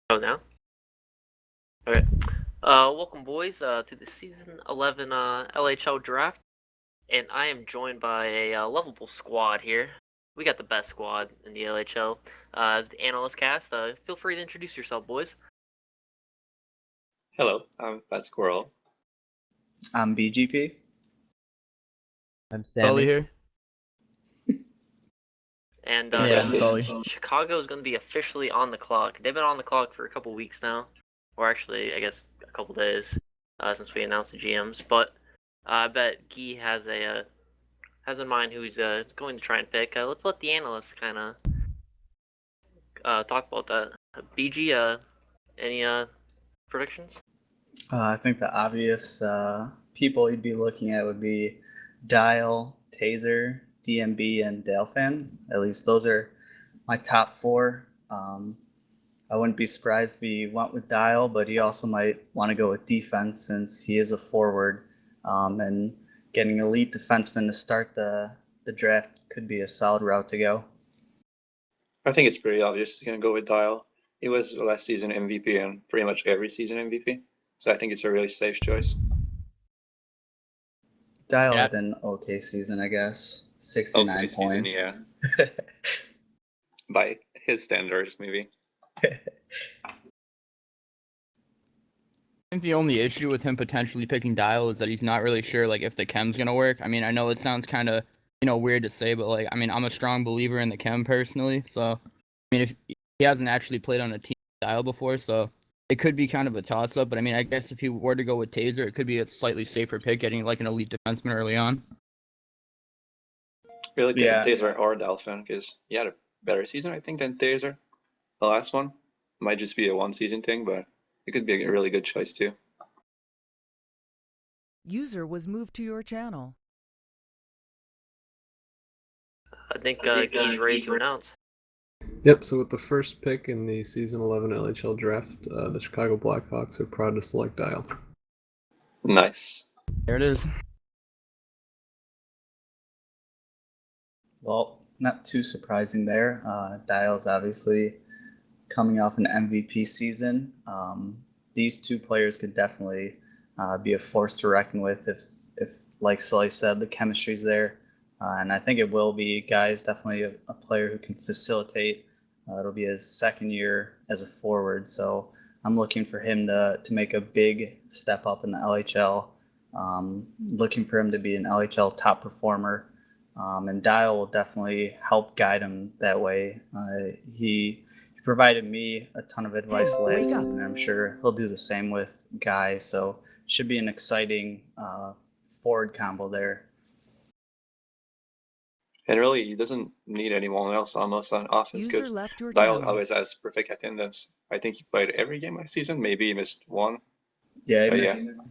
Oh, now? Okay. Welcome, boys, to the Season 11 LHL draft. And I am joined by a lovable squad here. We got the best squad in the LHL. As the analyst cast, feel free to introduce yourself, boys. Hello, I'm Fat Squirrel. I'm BGP. I'm Sully Sammy. here. And Yeah, I'm Sully. Chicago is going to be officially on the clock. They've been on the clock for a couple weeks now. Or actually, I guess a couple days since we announced the GMs. But I bet Guy has in mind who he's going to try and pick. Let's let the analysts kind of talk about that. BG, any predictions? I think the obvious people you'd be looking at would be Dial, Taser, DMB, and Delphin. At least those are my top four. I wouldn't be surprised if he went with Dial, but he also might want to go with defense since he is a forward. And getting elite defensemen to start the draft could be a solid route to go. I think it's pretty obvious he's going to go with Dial. He was last season MVP and pretty much every season MVP. So I think it's a really safe choice. Dial had an okay season, I guess. 69 okay points. Season, yeah. By his standards, maybe. I think the only issue with him potentially picking Dial is that he's not really sure like if the chem's gonna work. I mean, I know it sounds kind of weird to say, but like I'm a strong believer in the chem personally. So I mean, if he hasn't actually played on a team Dial before, so it could be kind of a toss up. But I mean, I guess if he were to go with Taser, it could be a slightly safer pick, getting like an elite defenseman early on. Really good at Taser or Delphin because he had a better season, I think, than Taser. The last one might just be a one-season thing, but it could be a really good choice too. User was moved to your channel. I think he's ready to announce. Yep, so with the first pick in the Season 11 LHL draft, the Chicago Blackhawks are proud to select Dial. Nice. There it is. Well, not too surprising there. Dial's obviously coming off an MVP season. These two players could definitely be a force to reckon with if like Sully said, the chemistry's there. And I think it will be. Guy is definitely a player who can facilitate. It'll be his second year as a forward, so I'm looking for him to make a big step up in the LHL. Looking for him to be an LHL top performer. And Dial will definitely help guide him that way. He provided me a ton of advice last season, and I'm sure he'll do the same with Guy. So it should be an exciting forward combo there. And really, he doesn't need anyone else almost on offense because Dial always has perfect attendance. I think he played every game last season. Maybe he missed one. Yeah,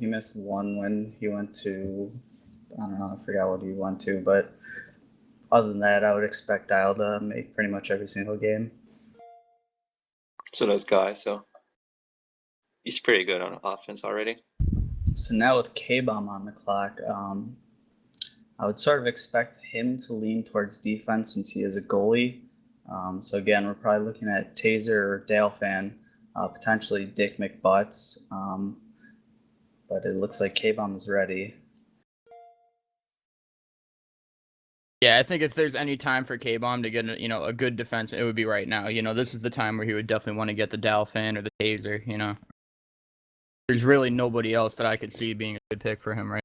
he missed one when he went to, I don't know, I forgot what he went to, but other than that, I would expect Dial to make pretty much every single game. So does Guy, so he's pretty good on offense already. So now with K-Bomb on the clock, I would sort of expect him to lean towards defense since he is a goalie. So again, we're probably looking at Taser or Delphin, potentially Dick McButts. But it looks like K-Bomb is ready. Yeah, I think if there's any time for K-Bomb to get a good defense, it would be right now. This is the time where he would definitely want to get the Delphin or the Taser. There's really nobody else that I could see being a good pick for him right now.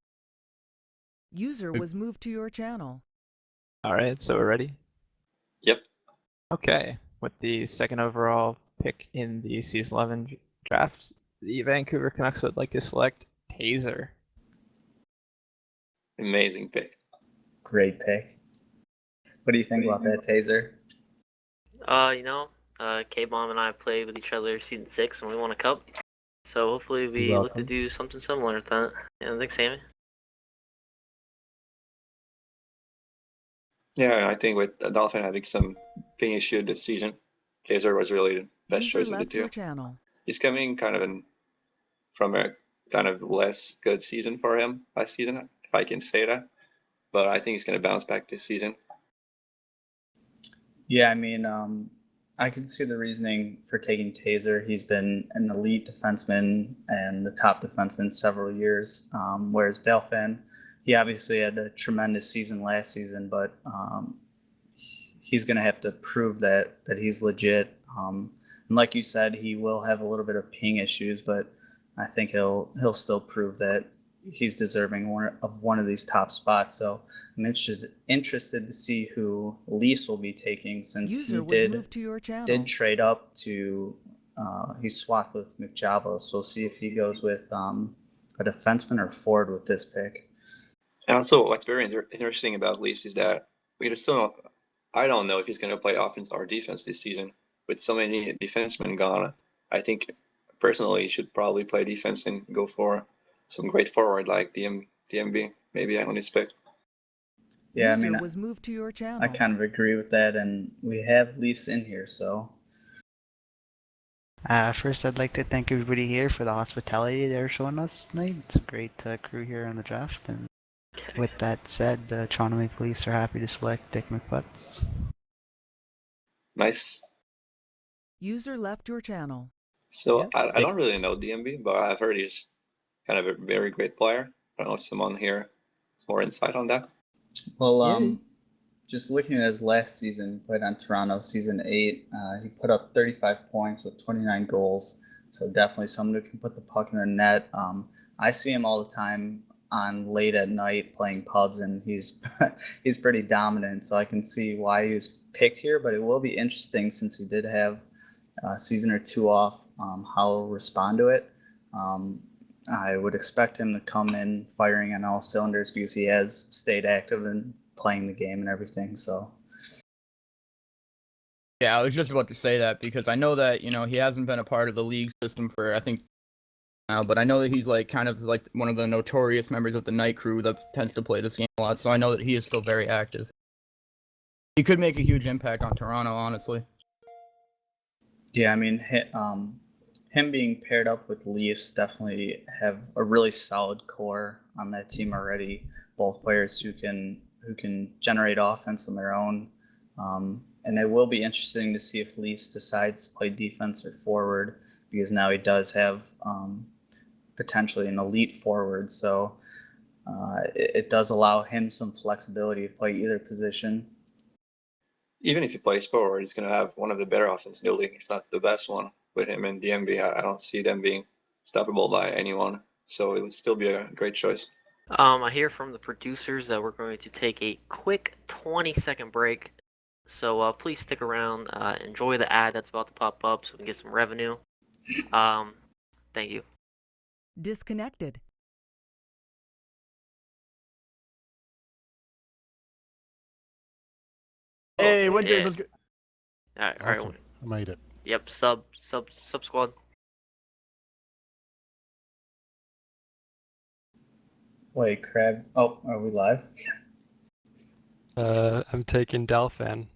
User was moved to your channel. All right, so we're ready? Yep. Okay, with the second overall pick in the Season 11 draft, the Vancouver Canucks would like to select Taser. Amazing pick. Great pick. What do you think about that, Taser? K-Bomb and I played with each other Season 6 and we won a cup. So hopefully we look to do something similar with that. Yeah, thanks, Sammy. Yeah, I think with Dolphin having some being issued this season, Taser was really the best choice of the two. He's coming from a kind of less good season for him last season, if I can say that. But I think he's going to bounce back this season. Yeah, I mean, I can see the reasoning for taking Taser. He's been an elite defenseman and the top defenseman several years, whereas Delphin, he obviously had a tremendous season last season, but he's going to have to prove that he's legit. And like you said, he will have a little bit of ping issues, but I think he'll still prove that he's deserving one of these top spots. So I'm interested to see who Leafs will be taking, since User he was moved to your channel. did trade up to he swapped with McJava. So we'll see if he goes with a defenseman or forward with this pick. And also, what's very interesting about Leafs is that we just still I don't know if he's going to play offense or defense this season. With so many defensemen gone, I think personally he should probably play defense and go for some great forward like DMB, maybe on his pick. Yeah, User I mean, was moved to your channel. I kind of agree with that, and we have Leafs in here, so. First, I'd like to thank everybody here for the hospitality they're showing us tonight. It's a great crew here on the draft, and with that said, Toronto Maple Leafs are happy to select Dick McButts. Nice. User left your channel. So I don't really know DMB, but I've heard he's kind of a very great player. I don't know if someone here has more insight on that. Well, just looking at his last season, he played on Toronto, season 8. He put up 35 points with 29 goals. So definitely someone who can put the puck in the net. I see him all the time on late at night playing pubs, and he's he's pretty dominant. So I can see why he was picked here. But it will be interesting, since he did have a season or two off, how he'll respond to it. I would expect him to come in firing on all cylinders, because he has stayed active and playing the game and everything. So yeah, I was just about to say that, because I know that, you know, he hasn't been a part of the league system for, I think, now, but I know that he's like kind of like one of the notorious members of the night crew that tends to play this game a lot. So I know that he is still very active. He could make a huge impact on Toronto, honestly. yeah, I mean, him being paired up with Leafs definitely have a really solid core on that team already. Both players who can generate offense on their own. And it will be interesting to see if Leafs decides to play defense or forward, because now he does have potentially an elite forward. So it does allow him some flexibility to play either position. Even if he plays forward, he's going to have one of the better offenses in the league, if not the best one. With him and DMB, I don't see them being stoppable by anyone. So it would still be a great choice. I hear from the producers that we're going to take a quick 20-second break. So please stick around, enjoy the ad that's about to pop up so we can get some revenue. Thank you. Disconnected. Hey, Winters, yeah. let's go. All Awesome. right. I made it. Yep. Sub squad. Wait, Crab. Oh, are we live? I'm taking Delphin.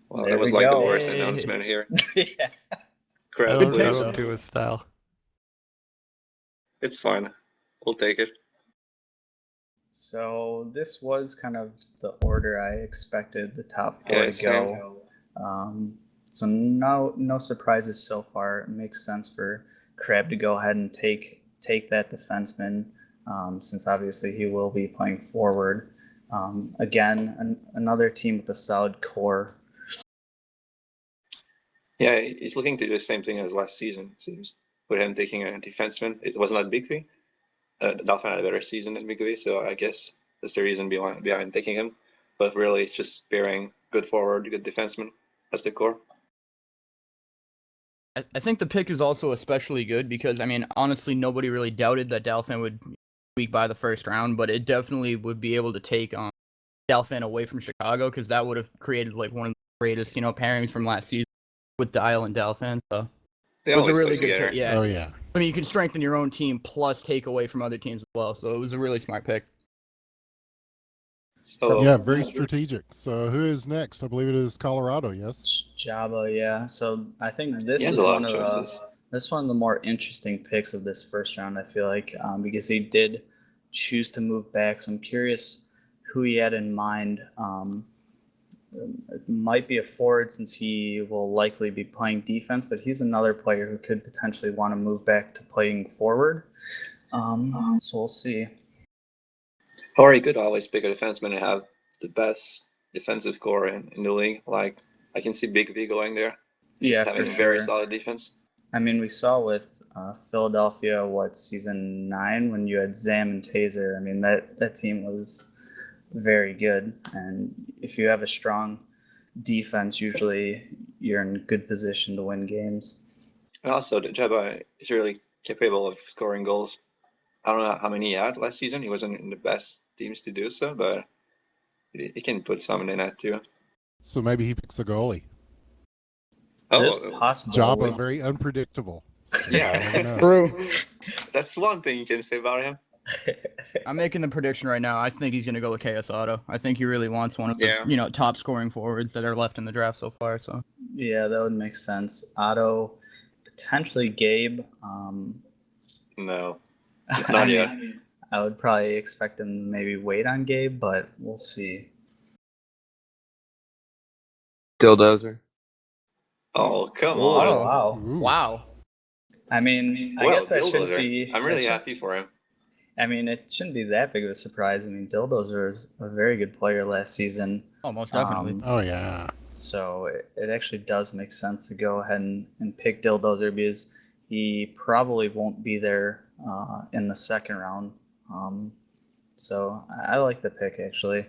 Well, There that was we like the go. worst Hey. announcement here. Yeah. Crap, I please. don't do a style. It's fine. We'll take it. So this was kind of the order I expected the top 4 Yeah, to same. go. So no surprises so far. It makes sense for Crab to go ahead and take that defenseman, since obviously he will be playing forward. Again, another team with a solid core. Yeah, he's looking to do the same thing as last season, it seems. With him taking a defenseman, it was not Big V. Dolphin had a better season than Big V, so I guess that's the reason behind taking him. But really, it's just pairing good forward, good defenseman as the core. I think the pick is also especially good because, I mean, honestly, nobody really doubted that Delphin would squeak by the first round, but it definitely would be able to take Delphin away from Chicago, because that would have created like one of the greatest, pairings from last season with Dial and Delphin. So They it was a always really play good together. pick. Yeah. Oh yeah. I mean, you can strengthen your own team plus take away from other teams as well. So it was a really smart pick. So Yeah, very strategic. So who is next? I believe it is Colorado. Yes. Java, yeah. So I think this he has is a lot one of of choices. the more interesting picks of this first round. I feel like, because he did choose to move back. So I'm curious who he had in mind. it might be a forward since he will likely be playing defense, but he's another player who could potentially want to move back to playing forward. So we'll see. Or he could always pick a defenseman and have the best defensive core in the league. Like, I can see Big V going there. Just having very solid defense. I mean, we saw with Philadelphia, season 9 when you had Zam and Taser. I mean, that team was very good. And if you have a strong defense, usually you're in good position to win games. And also, Jeba is really capable of scoring goals. I don't know how many he had last season. He wasn't in the best teams to do so, but he can put some in the net too. So maybe he picks a goalie. Oh, possible. Jabba, very unpredictable. Yeah, True. That's one thing you can say about him. I'm making the prediction right now. I think he's gonna go with KS Otto. I think he really wants one of the top scoring forwards that are left in the draft so far. So yeah, that would make sense. Otto, potentially Gabe. No, not yet. I would probably expect him to maybe wait on Gabe, but we'll see. Dildozer. Oh, come Oh, on. wow. I mean, I guess that shouldn't be. I'm really happy for him. I mean, it shouldn't be that big of a surprise. I mean, Dildozer is a very good player last season. Oh, most definitely. Oh, yeah. So it actually does make sense to go ahead and pick Dildozer because he probably won't be there in the second round. So I like the pick, actually.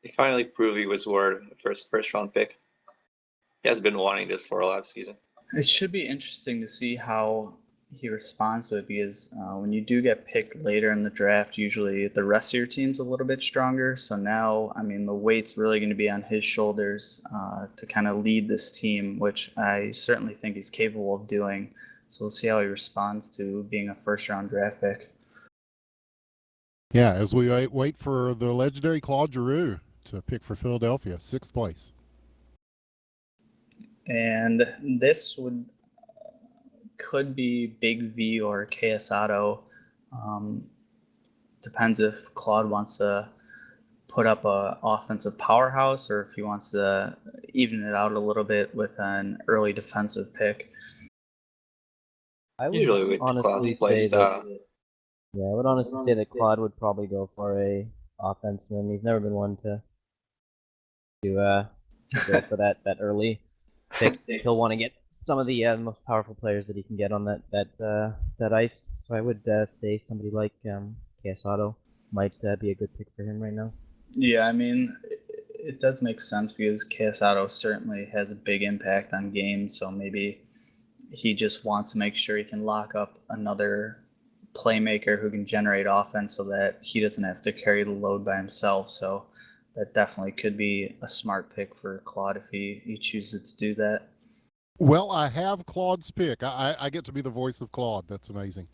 He finally proved he was worth the first round pick. He has been wanting this for a lot of season. It should be interesting to see how he responds to it because when you do get picked later in the draft, usually the rest of your team's a little bit stronger. So now, I mean, the weight's really going to be on his shoulders to kind of lead this team, which I certainly think he's capable of doing. So we'll see how he responds to being a first-round draft pick. Yeah, as we wait for the legendary Claude Giroux to pick for Philadelphia, 6th place. And this could be Big V or KS Otto. Depends if Claude wants to put up a offensive powerhouse or if he wants to even it out a little bit with an early defensive pick. I would Usually with Claude's play style. Yeah, I would honestly say that Claude would probably go for a offenseman. He's never been one to go for that early pick. He'll want to get some of the most powerful players that he can get on that ice. So I would say somebody like KS Otto might be a good pick for him right now. Yeah, I mean, it does make sense because KS Otto certainly has a big impact on games. So maybe he just wants to make sure he can lock up another playmaker who can generate offense so that he doesn't have to carry the load by himself. So that definitely could be a smart pick for Claude if he chooses to do that. Well, I have Claude's pick. I get to be the voice of Claude. That's amazing.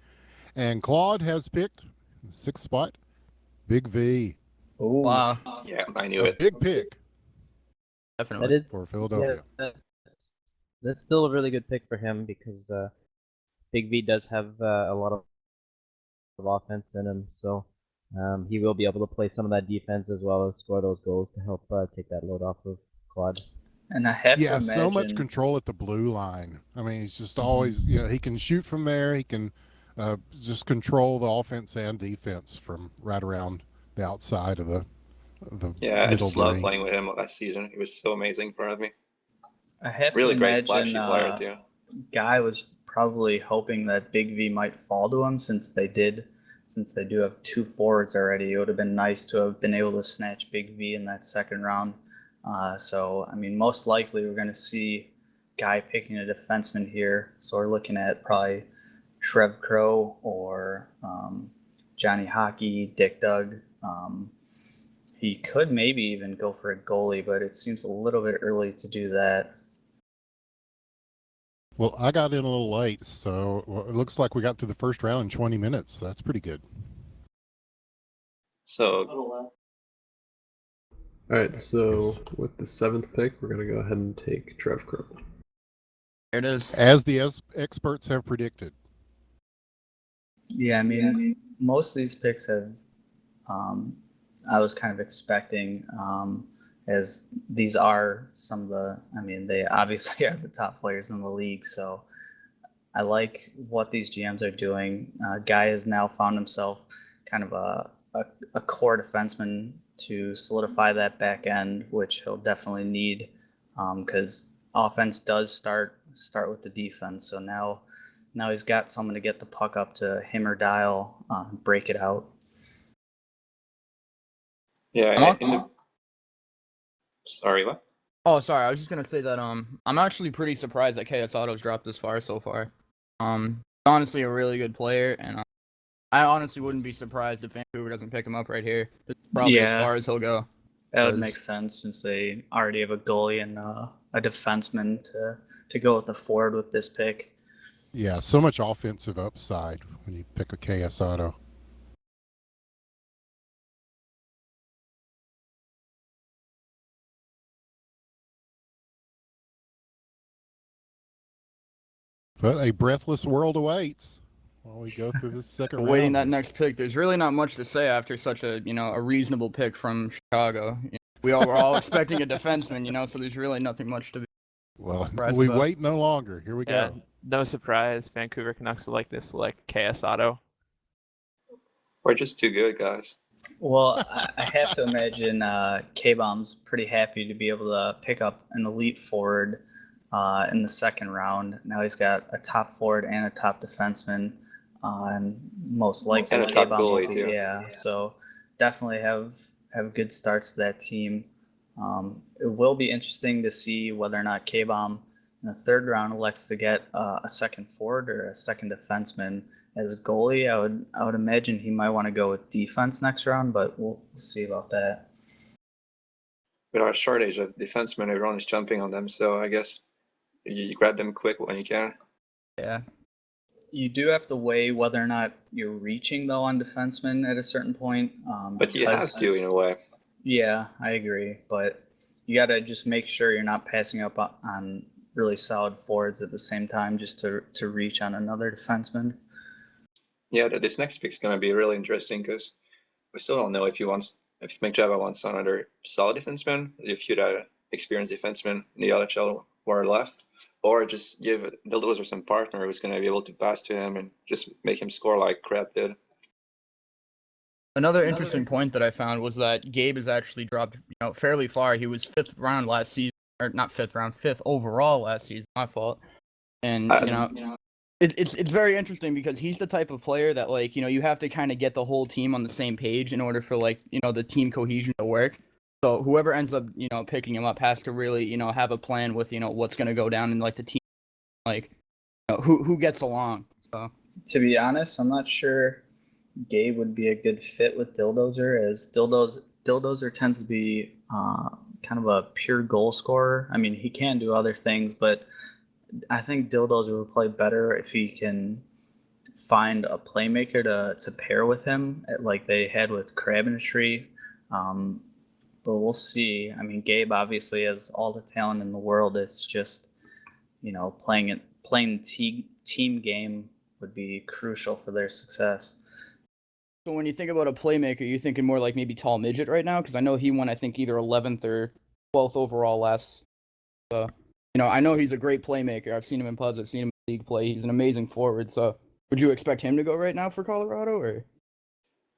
And Claude has picked, 6th spot, Big V. Ooh. Wow. Yeah, I knew it. Big pick. Definitely. For Philadelphia. Yeah, that's still a really good pick for him because Big V does have a lot of offense in him, so he will be able to play some of that defense as well as score those goals to help take that load off of Claude. And I have to imagine, so much control at the blue line. I mean, he's just always, he can shoot from there. He can just control the offense and defense from right around the outside of the I middle just love lane. playing with him last season. He was so amazing in front of me. I have really to great, imagine, flashy player too. Guy was probably hoping that Big V might fall to him since they do have 2 forwards already. It would have been nice to have been able to snatch Big V in that second round. So, I mean, most likely we're going to see Guy picking a defenseman here. So we're looking at probably Trev Crow or Johnny Hockey, Dick Doug. He could maybe even go for a goalie, but it seems a little bit early to do that. Well, I got in a little late, so it looks like we got through the first round in 20 minutes. That's pretty good. So, all right. So with the 7th pick, we're gonna go ahead and take Trev Crow. There it is. As the experts have predicted. Yeah, I mean, most of these picks have, I was kind of expecting. as these are some of the, I mean, they obviously are the top players in the league. So I like what these GMs are doing. Guy has now found himself kind of a core defenseman to solidify that back end, which he'll definitely need because offense does start with the defense. So now he's got someone to get the puck up to him or Dial, break it out. Yeah. Sorry, what? Oh, sorry. I was just gonna say that I'm actually pretty surprised that KS Auto's dropped this far so far. Honestly a really good player, and I honestly wouldn't be surprised if Vancouver doesn't pick him up right here. It's probably as far as he'll go. That would make sense since they already have a goalie and a defenseman to go with the forward with this pick. Yeah, so much offensive upside when you pick a KS Auto. But a breathless world awaits while we go through this second round. Waiting that next pick, there's really not much to say after such a a reasonable pick from Chicago. We were all expecting a defenseman, so there's really nothing much to be. Well, we wait no longer. Here we go. No surprise, Vancouver Canucks select KS Auto. We're just too good, guys. Well, I have to imagine K-Bomb's pretty happy to be able to pick up an elite forward in the second round. Now he's got a top forward and a top defenseman, and most likely and a top goalie too. Yeah, so definitely have good starts to that team. It will be interesting to see whether or not K-Bomb in the third round elects to get a second forward or a second defenseman as a goalie. I would imagine he might want to go with defense next round, but we'll see about that. With our shortage of defensemen, everyone is jumping on them, so I guess you grab them quick when you can. Yeah. You do have to weigh whether or not you're reaching, though, on defensemen at a certain point. But you have to, in a way. Yeah, I agree. But you got to just make sure you're not passing up on really solid forwards at the same time just to reach on another defenseman. Yeah, this next pick is going to be really interesting because we still don't know if McJava wants another solid defenseman, if you'd had experienced defenseman in the LHL were left, or just give the loser some partner who's going to be able to pass to him and just make him score like Crab did. Another interesting point that I found was that Gabe has actually dropped fairly far. He was fifth overall last season. My fault. And it's very interesting because he's the type of player that you have to kind of get the whole team on the same page in order for the team cohesion to work. So whoever ends up picking him up has to really have a plan with what's going to go down in the team, who gets along. So to be honest, I'm not sure Gabe would be a good fit with Dildozer, as Dildozer tends to be kind of a pure goal scorer. I mean, he can do other things, but I think Dildozer would play better if he can find a playmaker to pair with him, like they had with Crabtree. But we'll see. I mean, Gabe obviously has all the talent in the world. It's just, playing team game would be crucial for their success. So when you think about a playmaker, you're thinking more like maybe tall midget right now, because I know he won, I think, either 11th or 12th overall last. So, I know he's a great playmaker. I've seen him in pods. I've seen him in league play. He's an amazing forward. So, would you expect him to go right now for Colorado, or?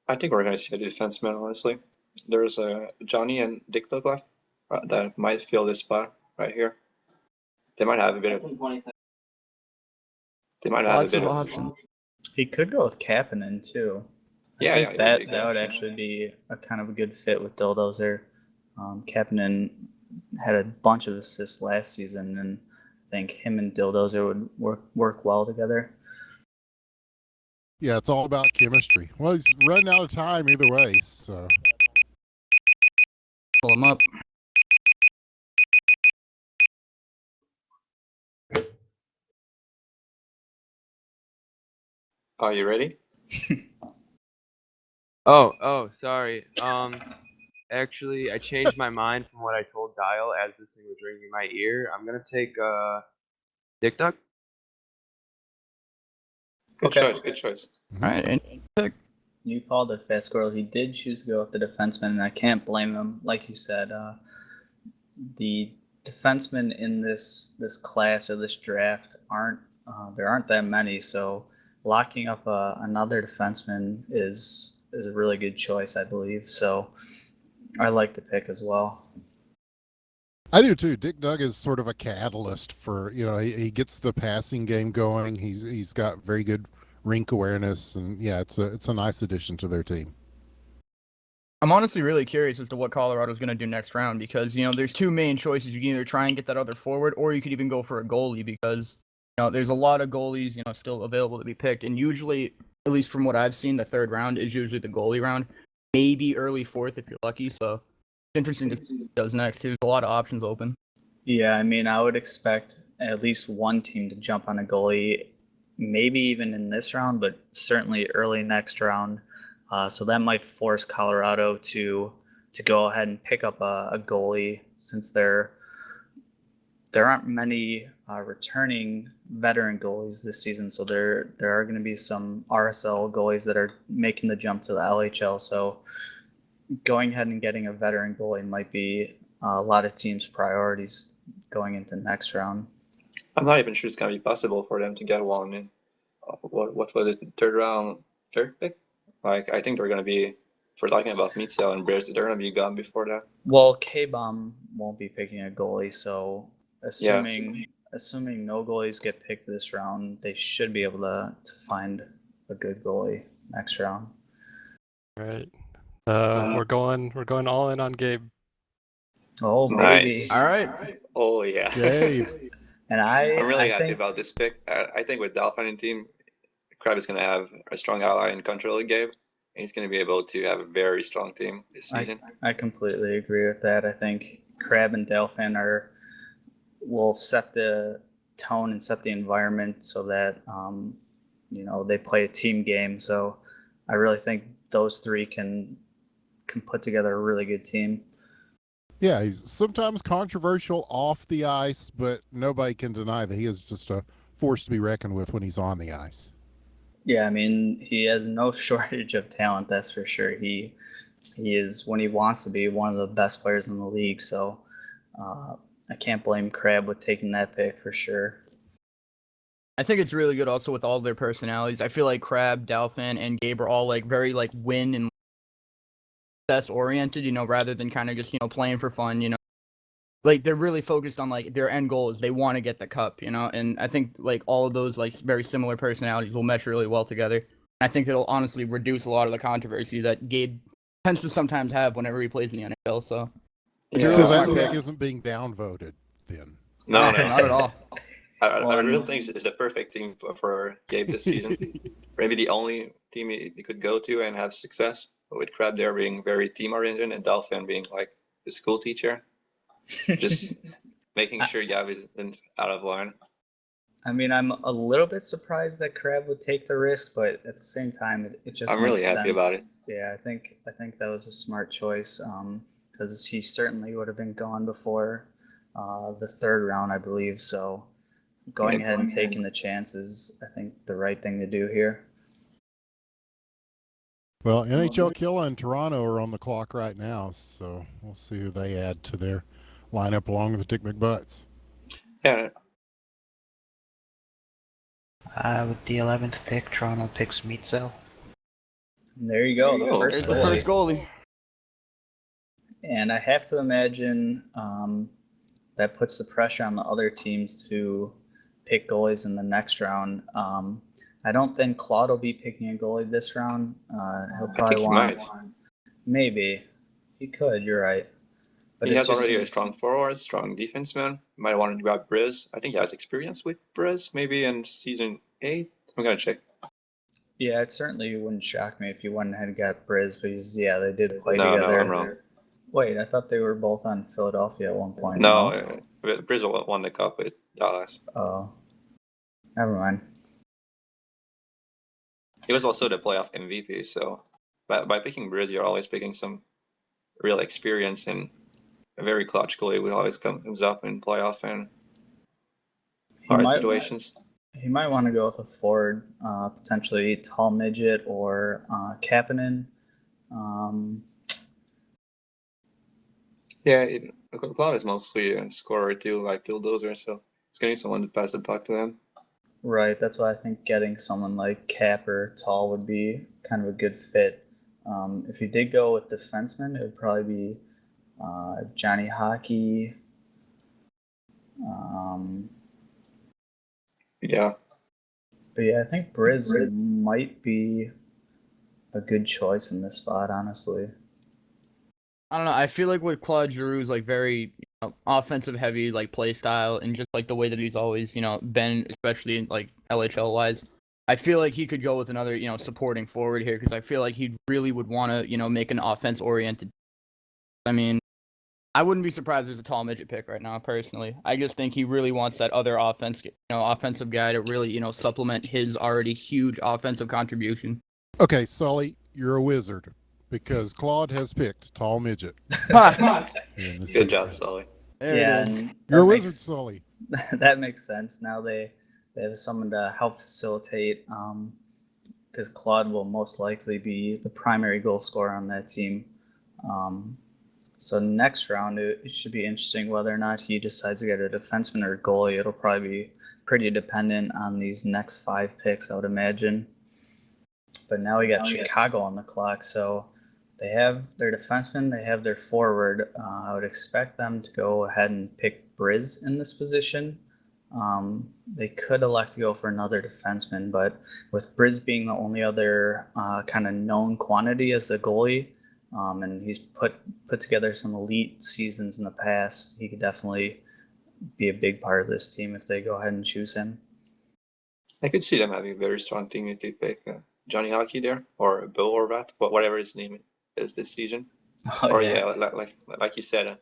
I think we're going to see a defenseman, honestly. There's Johnny and Dick left that might fill this spot right here. They might have a bit of. They might have Lots a bit of of options. He could go with Kapanen too. I think that would actually be a kind of a good fit with Dildozer. Kapanen had a bunch of assists last season, and I think him and Dildozer would work well together. Yeah, it's all about chemistry. Well, he's running out of time either way, so. Pull him up. Are you ready? Oh, sorry. Actually, I changed my mind from what I told Dial as this thing was ringing in my ear. I'm gonna take Dick Duck. Good choice. All right, and you called it fast squirrel. He did choose to go with the defenseman, and I can't blame him. Like you said, the defensemen in this class or this draft aren't that many. So locking up another defenseman is a really good choice, I believe. So I like the pick as well. I do too. Dick Dugg is sort of a catalyst for, he gets the passing game going. He's got very good rink awareness, and yeah, it's a nice addition to their team. I'm honestly really curious as to what Colorado's going to do next round because, there's two main choices. You can either try and get that other forward, or you could even go for a goalie because, there's a lot of goalies, still available to be picked. And usually, at least from what I've seen, the third round is usually the goalie round, maybe early fourth if you're lucky. So it's interesting to see what he does next. There's a lot of options open. Yeah, I mean, I would expect at least one team to jump on a goalie, maybe even in this round, but certainly early next round. So that might force Colorado to go ahead and pick up a goalie since there aren't many returning veteran goalies this season. So there are going to be some RSL goalies that are making the jump to the LHL. So going ahead and getting a veteran goalie might be a lot of teams' priorities going into next round. I'm not even sure it's going to be possible for them to get one in, what was it, third pick? Like, I think they're going to be, if we're talking about Mitzel and Bears, they're going to be gone before that. Well, K-Bomb won't be picking a goalie, so assuming no goalies get picked this round, they should be able to find a good goalie next round. Right. We're going all in on Gabe. Oh, nice. baby. All right. Oh, yeah. Gabe. And I'm really happy think, about this pick. I think with Delphine team, Crab is going to have a strong ally in control of Gabe. And he's going to be able to have a very strong team this season. I completely agree with that. I think Crab and Delphin will set the tone and set the environment so that they play a team game. So I really think those three can put together a really good team. Yeah, he's sometimes controversial off the ice, but nobody can deny that he is just a force to be reckoned with when he's on the ice. Yeah, I mean, he has no shortage of talent, that's for sure. He is, when he wants to be, one of the best players in the league. So I can't blame Crab with taking that pick for sure. I think it's really good also with all their personalities. I feel like Crab, Delphin, and Gabe are all very win and success oriented, rather than kind of just, playing for fun, they're really focused on their end goal is they want to get the cup, and I think all of those very similar personalities will mesh really well together. I think it'll honestly reduce a lot of the controversy that Gabe tends to sometimes have whenever he plays in the NHL. So, so that pick isn't being downvoted then. No, not at all. I really think it's the perfect team for Gabe this season. Maybe the only team he could go to and have success. But with Crab there being very team oriented and Delphin being like the school teacher, just making sure Gabe isn't out of line. I mean, I'm a little bit surprised that Crab would take the risk, but at the same time, it just I'm makes really happy sense. about it. Yeah, I think that was a smart choice because he certainly would have been gone before the third round, I believe. So going ahead and taking the chances, I think the right thing to do here. Well, NHL Killa and Toronto are on the clock right now, so we'll see who they add to their lineup along with Dick McButts. Yeah. With the 11th pick, Toronto picks Mitzel. There you go. There's the first goalie. And I have to imagine that puts the pressure on the other teams to pick goalies in the next round. I don't think Claude will be picking a goalie this round. He'll probably maybe he could. You're right. But he has already a strong forward, strong defenseman. Might want to grab Briz. I think he has experience with Briz, maybe in season 8. I'm gonna check. Yeah, it certainly wouldn't shock me if you went ahead and got Briz, because they did play together. No, I'm wrong. Wait, I thought they were both on Philadelphia at one point. No, Briz won the cup with Dallas. Oh, never mind. He was also the playoff MVP, so by picking Briz, you're always picking some real experience and a very clutch goalie who always comes up in playoff and hard situations. He might want to go with a forward, potentially tall midget or Kapanen. Yeah, Cloud is mostly a scorer too, like bulldozer, so it's getting someone to pass the puck to him. Right, that's why I think getting someone like Cap or Tall would be kind of a good fit. If you did go with defenseman, it would probably be Johnny Hockey. Yeah. But yeah, I think Briz might be a good choice in this spot, honestly. I don't know. I feel like with Claude Giroux's like very offensive heavy like play style and just like the way that he's always been, especially in like LHL wise, I feel like he could go with another supporting forward here because I feel like he really would want to make an offense oriented. I mean, I wouldn't be surprised there's a tall midget pick right now personally. I just think he really wants that other offensive guy to really supplement his already huge offensive contribution. Okay, Sully, you're a wizard because Claude has picked tall midget. Good job, Sully. Yeah, and you're a wizard, Sully. That makes sense. Now they have someone to help facilitate, because Claude will most likely be the primary goal scorer on that team. So next round, it should be interesting whether or not he decides to get a defenseman or a goalie. It'll probably be pretty dependent on these next 5 picks, I would imagine. But now we got Chicago on the clock, so they have their defenseman, they have their forward. I would expect them to go ahead and pick Briz in this position. They could elect to go for another defenseman, but with Briz being the only other kind of known quantity as a goalie, and he's put together some elite seasons in the past, he could definitely be a big part of this team if they go ahead and choose him. I could see them having a very strong team if they pick Johnny Hockey there, or Bill Horvat, whatever his name is this season. Like you said,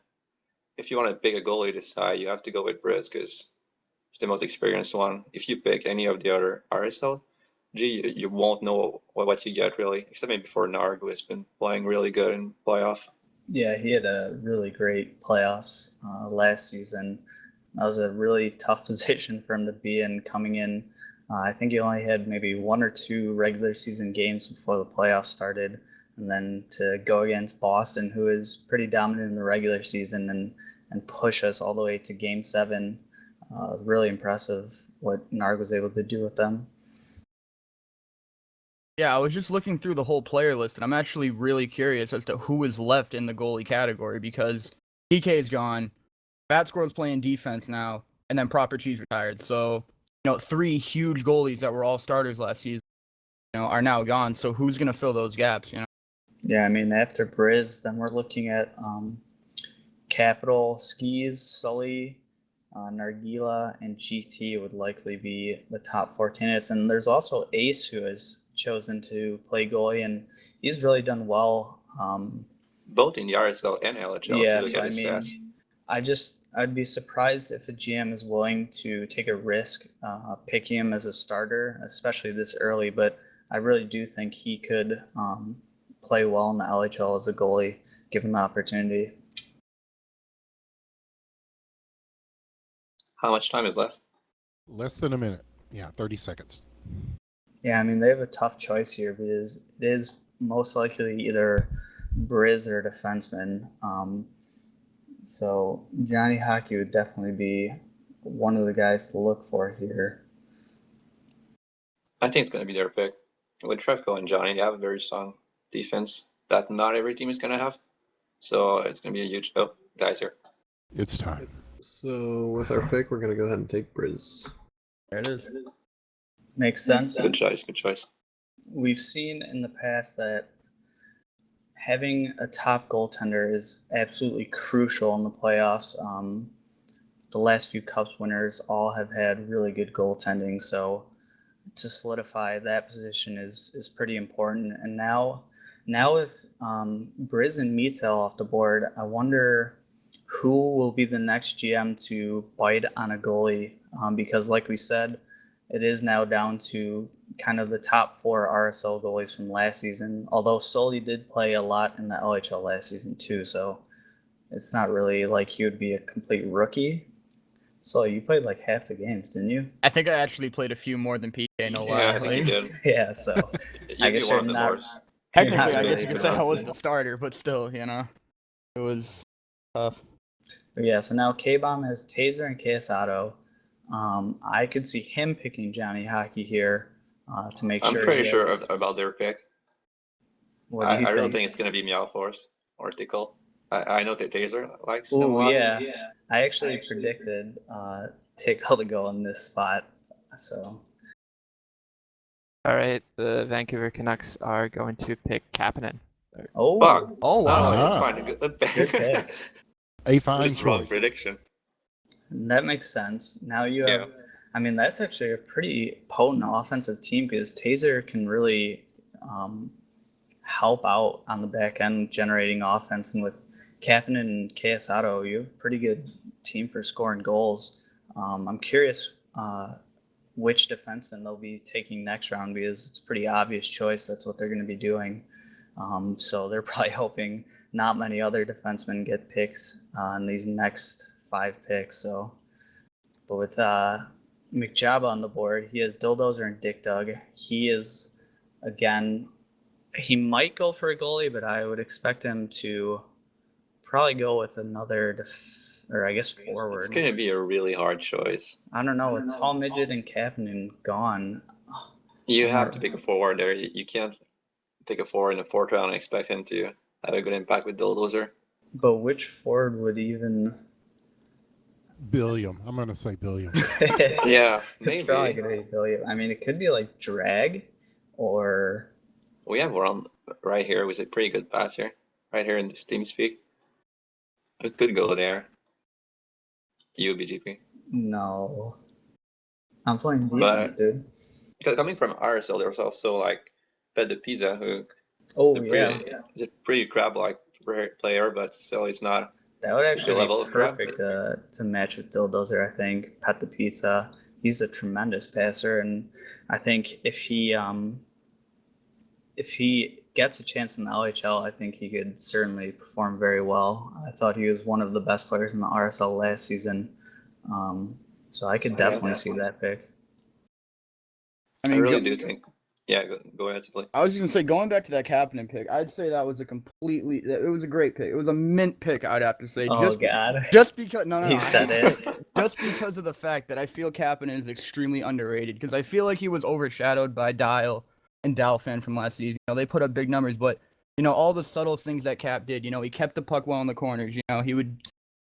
if you want to pick a goalie this high, you have to go with Briz because he's the most experienced one. If you pick any of the other RSL, you won't know what you get really, except maybe for Narg, who has been playing really good in playoff. Yeah, he had a really great playoffs last season. That was a really tough position for him to be in coming in. I think he only had maybe 1 or 2 regular season games before the playoffs started. And then to go against Boston, who is pretty dominant in the regular season, and push us all the way to Game 7, really impressive what Narg was able to do with them. Yeah, I was just looking through the whole player list, and I'm actually really curious as to who is left in the goalie category because PK is gone, Batscore's playing defense now, and then Proper Cheese retired. So, 3 huge goalies that were all starters last season, are now gone. So who's gonna fill those gaps? Yeah, I mean, after Briz, then we're looking at Capital, Skis, Sully, Nargila, and GT would likely be the top 4 candidates. And there's also Ace, who has chosen to play goalie, and he's really done well. Both in the RSL and LHL. Yeah, so I mean, I'd be surprised if a GM is willing to take a risk picking him as a starter, especially this early. But I really do think he could play well in the LHL as a goalie, given the opportunity. How much time is left? Less than a minute. Yeah, 30 seconds. Yeah, I mean, they have a tough choice here because it is most likely either Briz or defenseman. So Johnny Hockey would definitely be one of the guys to look for here. I think it's going to be their pick. With Trevko and Johnny, they have a very strong defense that not every team is going to have. So it's going to be a huge... Oh, guys here. It's time. So with our pick, we're going to go ahead and take Briz. There it is. Makes sense. Good choice, good choice. We've seen in the past that having a top goaltender is absolutely crucial in the playoffs. The last few Cups winners all have had really good goaltending, so to solidify that position is pretty important. And now with Briz and Mietzel off the board, I wonder who will be the next GM to bite on a goalie, because like we said, it is now down to kind of the top 4 RSL goalies from last season, although Sully did play a lot in the LHL last season too, so it's not really like he would be a complete rookie. So you played like half the games, didn't you? I think I actually played a few more than PK, no lie. Yeah, I think you did. Yeah, so I guess you're not... Technically, I guess you could say I was the starter, but still, it was tough. But yeah, so now K-Bomb has Taser and KS Auto. I could see him picking Johnny Hockey here to make I'm sure. pretty sure about their pick. What do you I think? really think it's gonna be Meow Force or Tickle. I know that Taser likes him a Oh lot. yeah. I actually predicted Tickle to go in this spot. So All right, the Vancouver Canucks are going to pick Kapanen. oh, Fuck. Oh wow. No, it's Ah. fine. Good pick. A fine Just wrong choice. prediction. That makes sense. Now you have, Yeah. I mean, that's actually a pretty potent offensive team because Taser can really help out on the back end generating offense. And with Kapanen and KS Auto, you have a pretty good team for scoring goals. I'm curious which defenseman they'll be taking next round because it's a pretty obvious choice. That's what they're going to be doing. So they're probably hoping not many other defensemen get picks on these next 5 picks. So, but with McJaba on the board, he has Dildozer and Dick Dug. He is, again, he might go for a goalie, but I would expect him to probably go with another or I guess forward. It's gonna be a really hard choice. I don't know. With Tall Midget and Kapanen gone, You have to pick a forward there. You can't pick a forward in the 4th round and expect him to have a good impact with Dildozer. but which forward would even? Billiam. I'm going to say Billiam. Yeah, It's maybe. probably gonna be Billiam. I mean, it could be like Drag or. We have one right here who's a pretty good passer. Right here in this team speak. It could go there. UBGP. No. I'm playing But- defense, dude. Coming from RSL, there's also like Fed the Pizza, who Oh is a yeah, pretty, is a pretty crab-like player, but still he's not. that would actually level be of crab. perfect to match with Dildozer. I think Pet the Pizza. He's a tremendous passer, and I think if he gets a chance in the LHL, I think he could certainly perform very well. I thought he was one of the best players in the RSL last season, so I could definitely see that pick. I really do think. Yeah, go ahead, Simply. I was just gonna say, going back to that Kapanen pick, I'd say that was it was a great pick. It was a mint pick, I'd have to say. Oh God! Just because no, He said it. Just because of the fact that I feel Kapanen is extremely underrated, because I feel like he was overshadowed by Dial and Dalfan from last season. You know, they put up big numbers, but you know, all the subtle things that Cap did. You know, he kept the puck well in the corners. You know, he would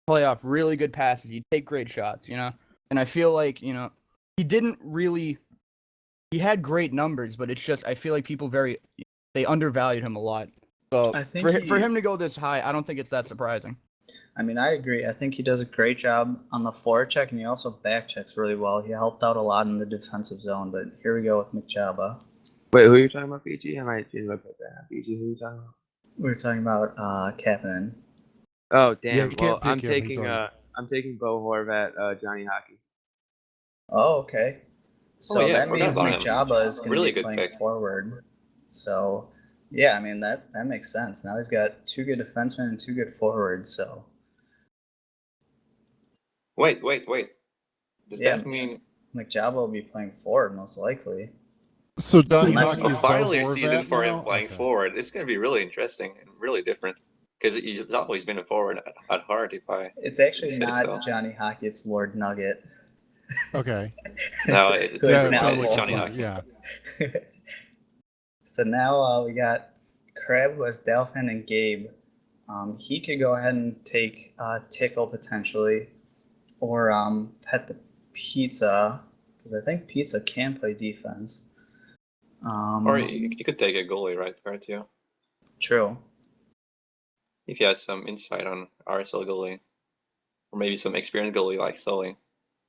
play off really good passes. He'd take great shots. You know, and I feel like, you know, he didn't really. He had great numbers, but it's just I feel like people they undervalued him a lot. So I think for him to go this high, I don't think it's that surprising. I mean, I agree. I think he does a great job on the forecheck, and he also back checks really well. He helped out a lot in the defensive zone. But here we go with McJaba. Wait, who are you talking about, BG? I might change my pick there. BG, who are you talking about? We're talking about Kapanen. Oh damn! Yeah, you can't well, pick him, he's already- I'm taking Bo Horvat, Johnny Hockey. Oh, okay. So yeah, that forgot means about him. McJaba is going Really to be good playing pick. forward. So, yeah, I mean that makes sense. Now he's got 2 good defensemen and 2 good forwards. So Wait. Does Yeah. that mean McJaba will be playing forward most likely. So Johnny Unless- Hockey is finally a Bo season Horvat for now? him playing Okay. forward? It's going to be really interesting and really different because he's always been a forward at heart. If I It's actually say not so. Johnny Hockey. It's Lord Nugget. Okay. No, it's Who is Yeah, now totally Johnny forward. Hockey. Yeah. So now we got Crab, was Dalfin, and Gabe. He could go ahead and take Tickle potentially, or Pet the Pizza, because I think Pizza can play defense. Or you could take a goalie right there too. True. If he has some insight on RSL goalie, or maybe some experienced goalie like Sully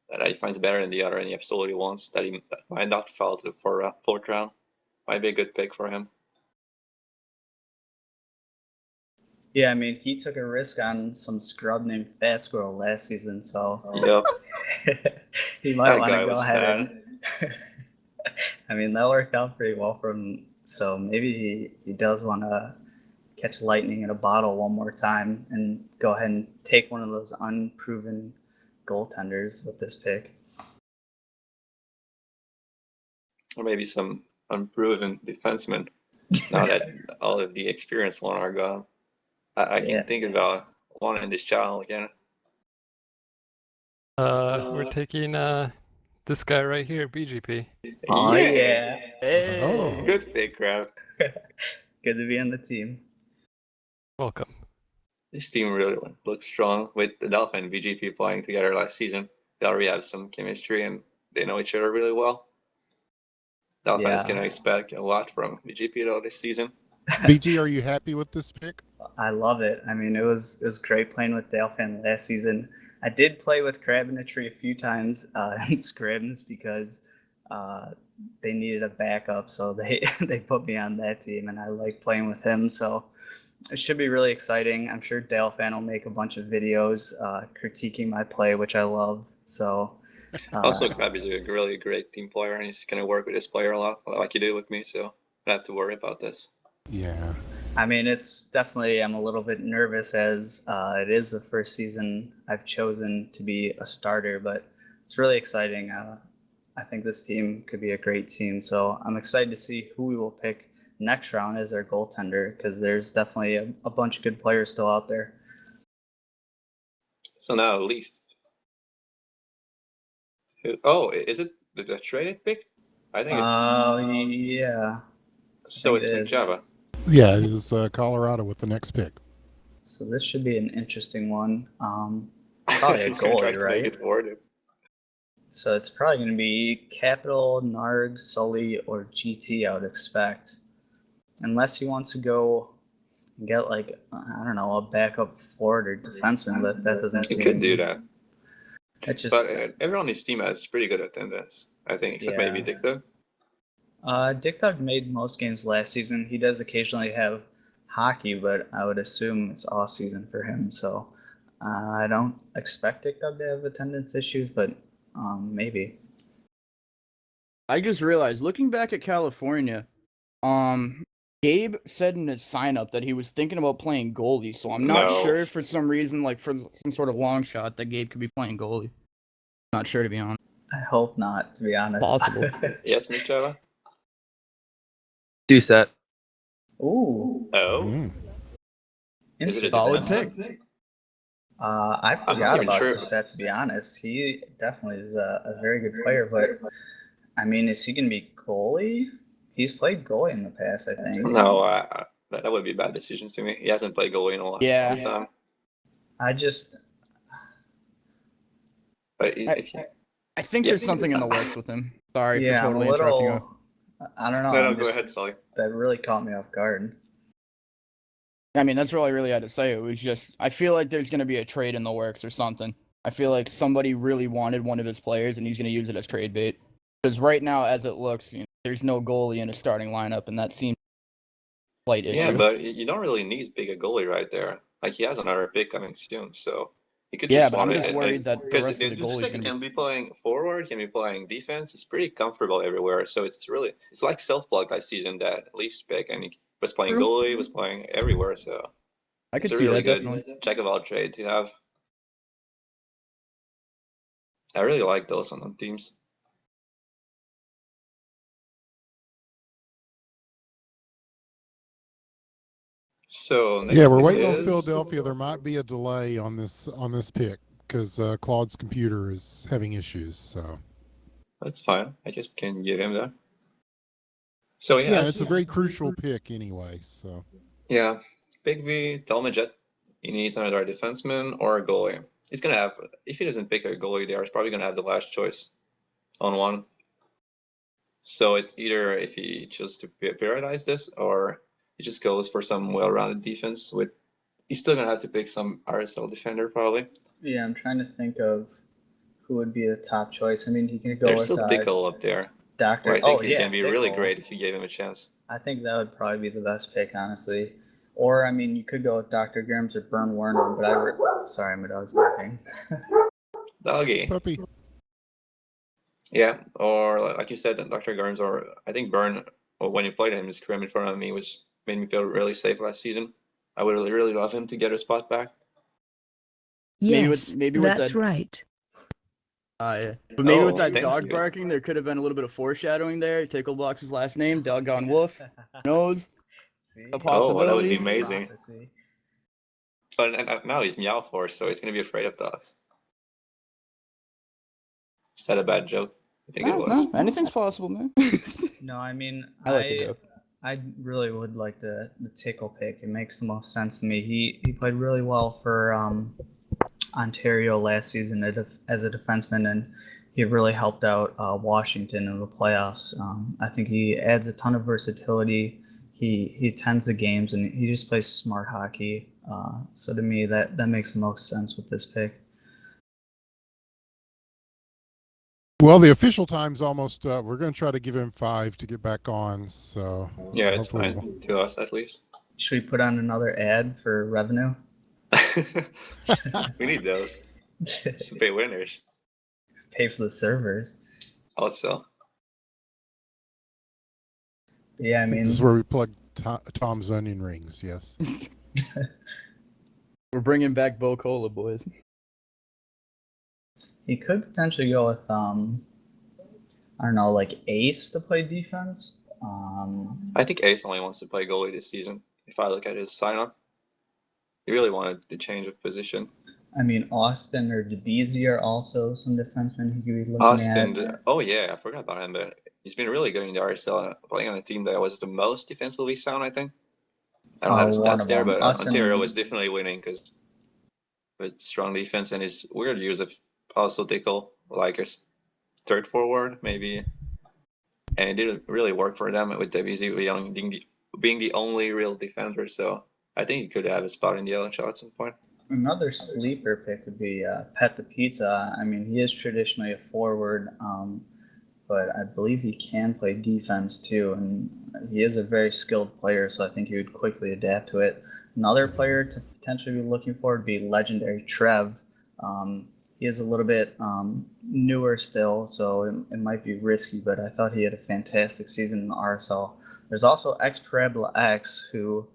that he finds better than the other, and he absolutely wants that he might not fall to the 4th round. Might be a good pick for him. Yeah, I mean, he took a risk on some scrub named Fat Squirrel last season, so Yep. he might That want guy to go was ahead and. I mean, that worked out pretty well for him. So maybe he does want to catch lightning in a bottle one more time and go ahead and take one of those unproven goaltenders with this pick. Or maybe some unproven defenseman. Now that all of the experienced one are gone, I can Yeah. think about one in this channel again. We're taking this guy right here, BGP. Oh yeah. Oh. Good pick, Crab. Good to be on the team. Welcome. This team really looks strong with the Dolphin and VGP playing together last season. They already have some chemistry and they know each other really well. Dolphin is going to expect a lot from VGP though this season. BG, are you happy with this pick? I love it. I mean, it was great playing with Delphin last season. I did play with Crab in a Tree a few times in scrims because they needed a backup, so they they put me on that team, and I like playing with him. So it should be really exciting. I'm sure Delphin will make a bunch of videos critiquing my play, which I love. So also, Crab is a really great team player, and he's going to work with his player a lot, like you do with me. So I don't have to worry about this. Yeah. I mean, it's definitely, I'm a little bit nervous as it is the first season I've chosen to be a starter, but it's really exciting. I think this team could be a great team. So I'm excited to see who we will pick next round as our goaltender, because there's definitely a bunch of good players still out there. So now Leaf. Oh, is it the traded pick? I think. Yeah. So it's McJava. Yeah, it is Colorado with the next pick. So this should be an interesting one. Probably a goalie, right? So it's probably going to be Capital, Narg, Sully, or GT, I would expect. Unless he wants to go and get, like, I don't know, a backup forward or defenseman, but that doesn't seem... He could do that. It's just... But everyone on his team has pretty good attendance, I think, except maybe Dick Dog. Dick Dog made most games last season. He does occasionally have hockey, but I would assume it's off season for him. So I don't expect Dick Dog to have attendance issues, but maybe. I just realized, looking back at California, Gabe said in his sign-up that he was thinking about playing goalie, so I'm not sure for some reason, like for some sort of long shot, that Gabe could be playing goalie. Not sure, to be honest. I hope not, to be honest. Possible. Yes, McJava? Do set. Ooh. Oh. Is it a solid defenseman? pick? I forgot about Doucette, to be honest. He definitely is a very good player, but I mean, is he going to be goalie? He's played goalie in the past, I think. No, that would be a bad decision to me. He hasn't played goalie in a long time. I just... But I think there's something in the works with him. Sorry for totally interrupting you. I don't know. No, go ahead, Sully. That really caught me off guard. I mean, that's all I really had to say. It was just, I feel like there's going to be a trade in the works or something. I feel like somebody really wanted one of his players, and he's going to use it as trade bait. Because right now, as it looks, there's no goalie in a starting lineup, and that seems a slight issue. Yeah, but you don't really need big goalie right there. Like, he has another pick coming soon, so he could just I'm just worried that the rest of the goalies can be playing forward, can be playing defense. He's pretty comfortable everywhere, so it's like self-plug last season that Leafs pick, and he was playing goalie, was playing everywhere, so I could it's a see really that, good jack of all trade to have. I really like those on the teams. So yeah, we're waiting on Philadelphia. There might be a delay on this pick because Claude's computer is having issues. So that's fine. I just can give him that. So yeah, it's a very crucial pick anyway. So yeah, Big V, Telmajet, he needs another defenseman or a goalie. He's gonna have, if he doesn't pick a goalie there, he's probably gonna have the last choice on one. So it's either if he chooses to prioritize this, or he just goes for some well-rounded defense. He's still gonna have to pick some RSL defender probably. Yeah, I'm trying to think of who would be the top choice. I mean, he can go There's with still Tickle up there. Doctor. I think he can be really great if you gave him a chance. I think that would probably be the best pick, honestly. Or I mean, you could go with Dr. Grims or Bern Werner, but sorry, my dog's barking. Doggy. Puppy. Yeah, or like you said, Dr. Grims, or I think Bern. Or when you played him, his scrim in front of me made me feel really safe last season. I would really love him to get a spot back. Yes, maybe that's right. But maybe with that dog barking, there could have been a little bit of foreshadowing there. Tickle blocks his last name, Doggone Wolf. Knows a possibility. That would be amazing. But now he's Meow Force, so he's gonna be afraid of dogs. Is that a bad joke? I think it was. No, anything's possible, man. No, I mean, I like the joke. I really would like the Tickle pick. It makes the most sense to me. He played really well for Ontario last season as a defenseman, and he really helped out Washington in the playoffs. I think he adds a ton of versatility. He attends the games, and he just plays smart hockey. So to me, that makes the most sense with this pick. Well, the official time's almost up. We're going to try to give him 5 to get back on. So yeah, it's fine to us at least. Should we put on another ad for revenue? We need those to pay winners. Pay for the servers. Also. Yeah, I mean, this is where we plug Tom's onion rings. Yes. We're bringing back Bo Cola, boys. He could potentially go with I don't know, like Ace to play defense. I think Ace only wants to play goalie this season. If I look at his sign-up, he really wanted the change of position. I mean, Austin or DeBezy are also some defensemen he could be looking at. Oh yeah, I forgot about him, but he's been really good in the RSL, playing on a team that was the most defensively sound, I think. I don't have stats there, but Ontario was definitely winning because with strong defense and his weird use of also Tickle, like his third forward, maybe. And it didn't really work for them with DeBezy being the only real defender, so I think he could have a spot in the LHL at some point. Another sleeper pick would be Pet the Pizza. I mean, he is traditionally a forward, but I believe he can play defense too, and he is a very skilled player, so I think he would quickly adapt to it. Another player to potentially be looking for would be legendary Trev. He is a little bit newer still, so it might be risky, but I thought he had a fantastic season in the RSL. There's also X-Parabla X, who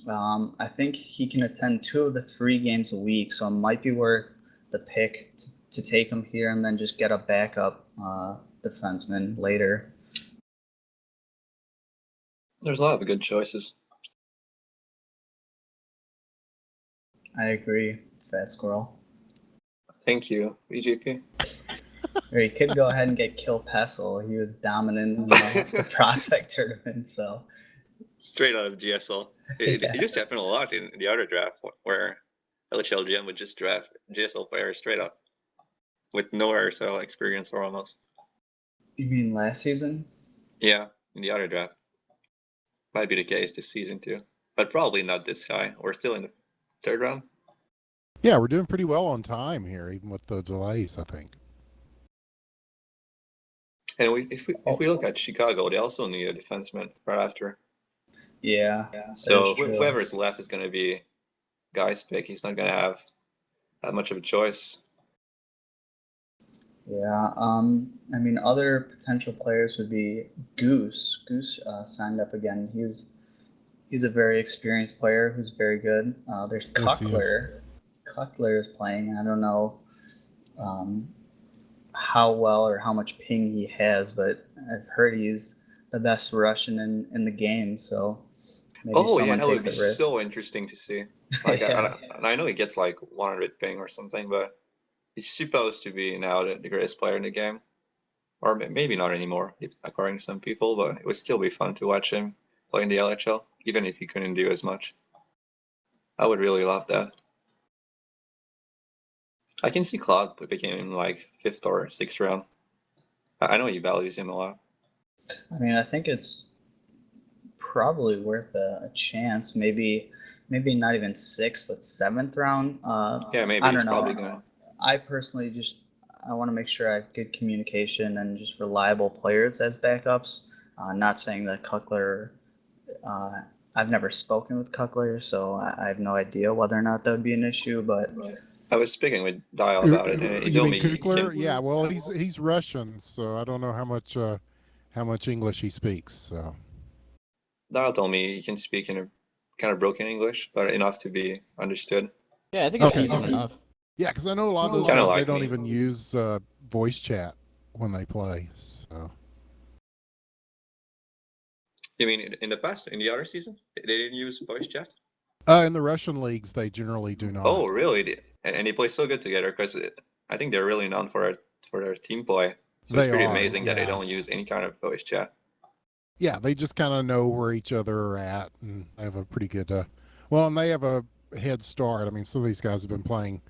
I think he can attend 2 of the 3 games a week, so it might be worth the pick to take him here and then just get a backup defenseman later. There's a lot of good choices. I agree, Fat Squirrel. Thank you, BGP. Or he could go ahead and get Kill Pestle. He was dominant in the prospect tournament, so. Straight out of GSL. It just happened a lot in the other draft where LHL GM would just draft GSL players straight up with no RSL experience or almost. You mean last season? Yeah, in the other draft. Might be the case this season too, but probably not this high. We're still in the 3rd round. Yeah, we're doing pretty well on time here, even with the delays, I think. And if we look at Chicago, they also need a defenseman right after. Yeah. So whoever's left is going to be Guy's pick. He's not going to have that much of a choice. Yeah. I mean, other potential players would be Goose. Goose signed up again. He's a very experienced player who's very good. There's Kuckler. Kuckler is playing. I don't know how well or how much ping he has, but I've heard he's the best Russian in the game. So maybe that would be so interesting to see. Like, yeah. I know he gets like 100 ping or something, but he's supposed to be now the greatest player in the game, or maybe not anymore, according to some people. But it would still be fun to watch him play in the LHL, even if he couldn't do as much. I would really love that. I can see Claude picking him like 5th or 6th round. I know he values him a lot. I mean, I think it's probably worth a chance. Maybe not even 6th, but 7th round. Yeah, maybe. I don't know. Probably gonna... I personally I want to make sure I have good communication and just reliable players as backups. Not saying that Kuckler. I've never spoken with Kuckler, so I have no idea whether or not that would be an issue. But I was speaking with Dial about it, and he told me Kuckler? Yeah, well, he's Russian, so I don't know how much English he speaks. So Dial told me he can speak in a kind of broken English, but enough to be understood. Yeah, I think it's decent enough. Yeah, because I know a lot of those guys, they don't even use voice chat when they play. So. You mean in the past, in the other season, they didn't use voice chat? In the Russian leagues, they generally do not. Oh, really? And they play so good together because I think they're really known for it. for their team play. So it's They pretty are, amazing that they yeah. don't use any kind of voice chat. Yeah, they just kind of know where each other are at, and they have a pretty good. And they have a head start. I mean, some of these guys have been playing,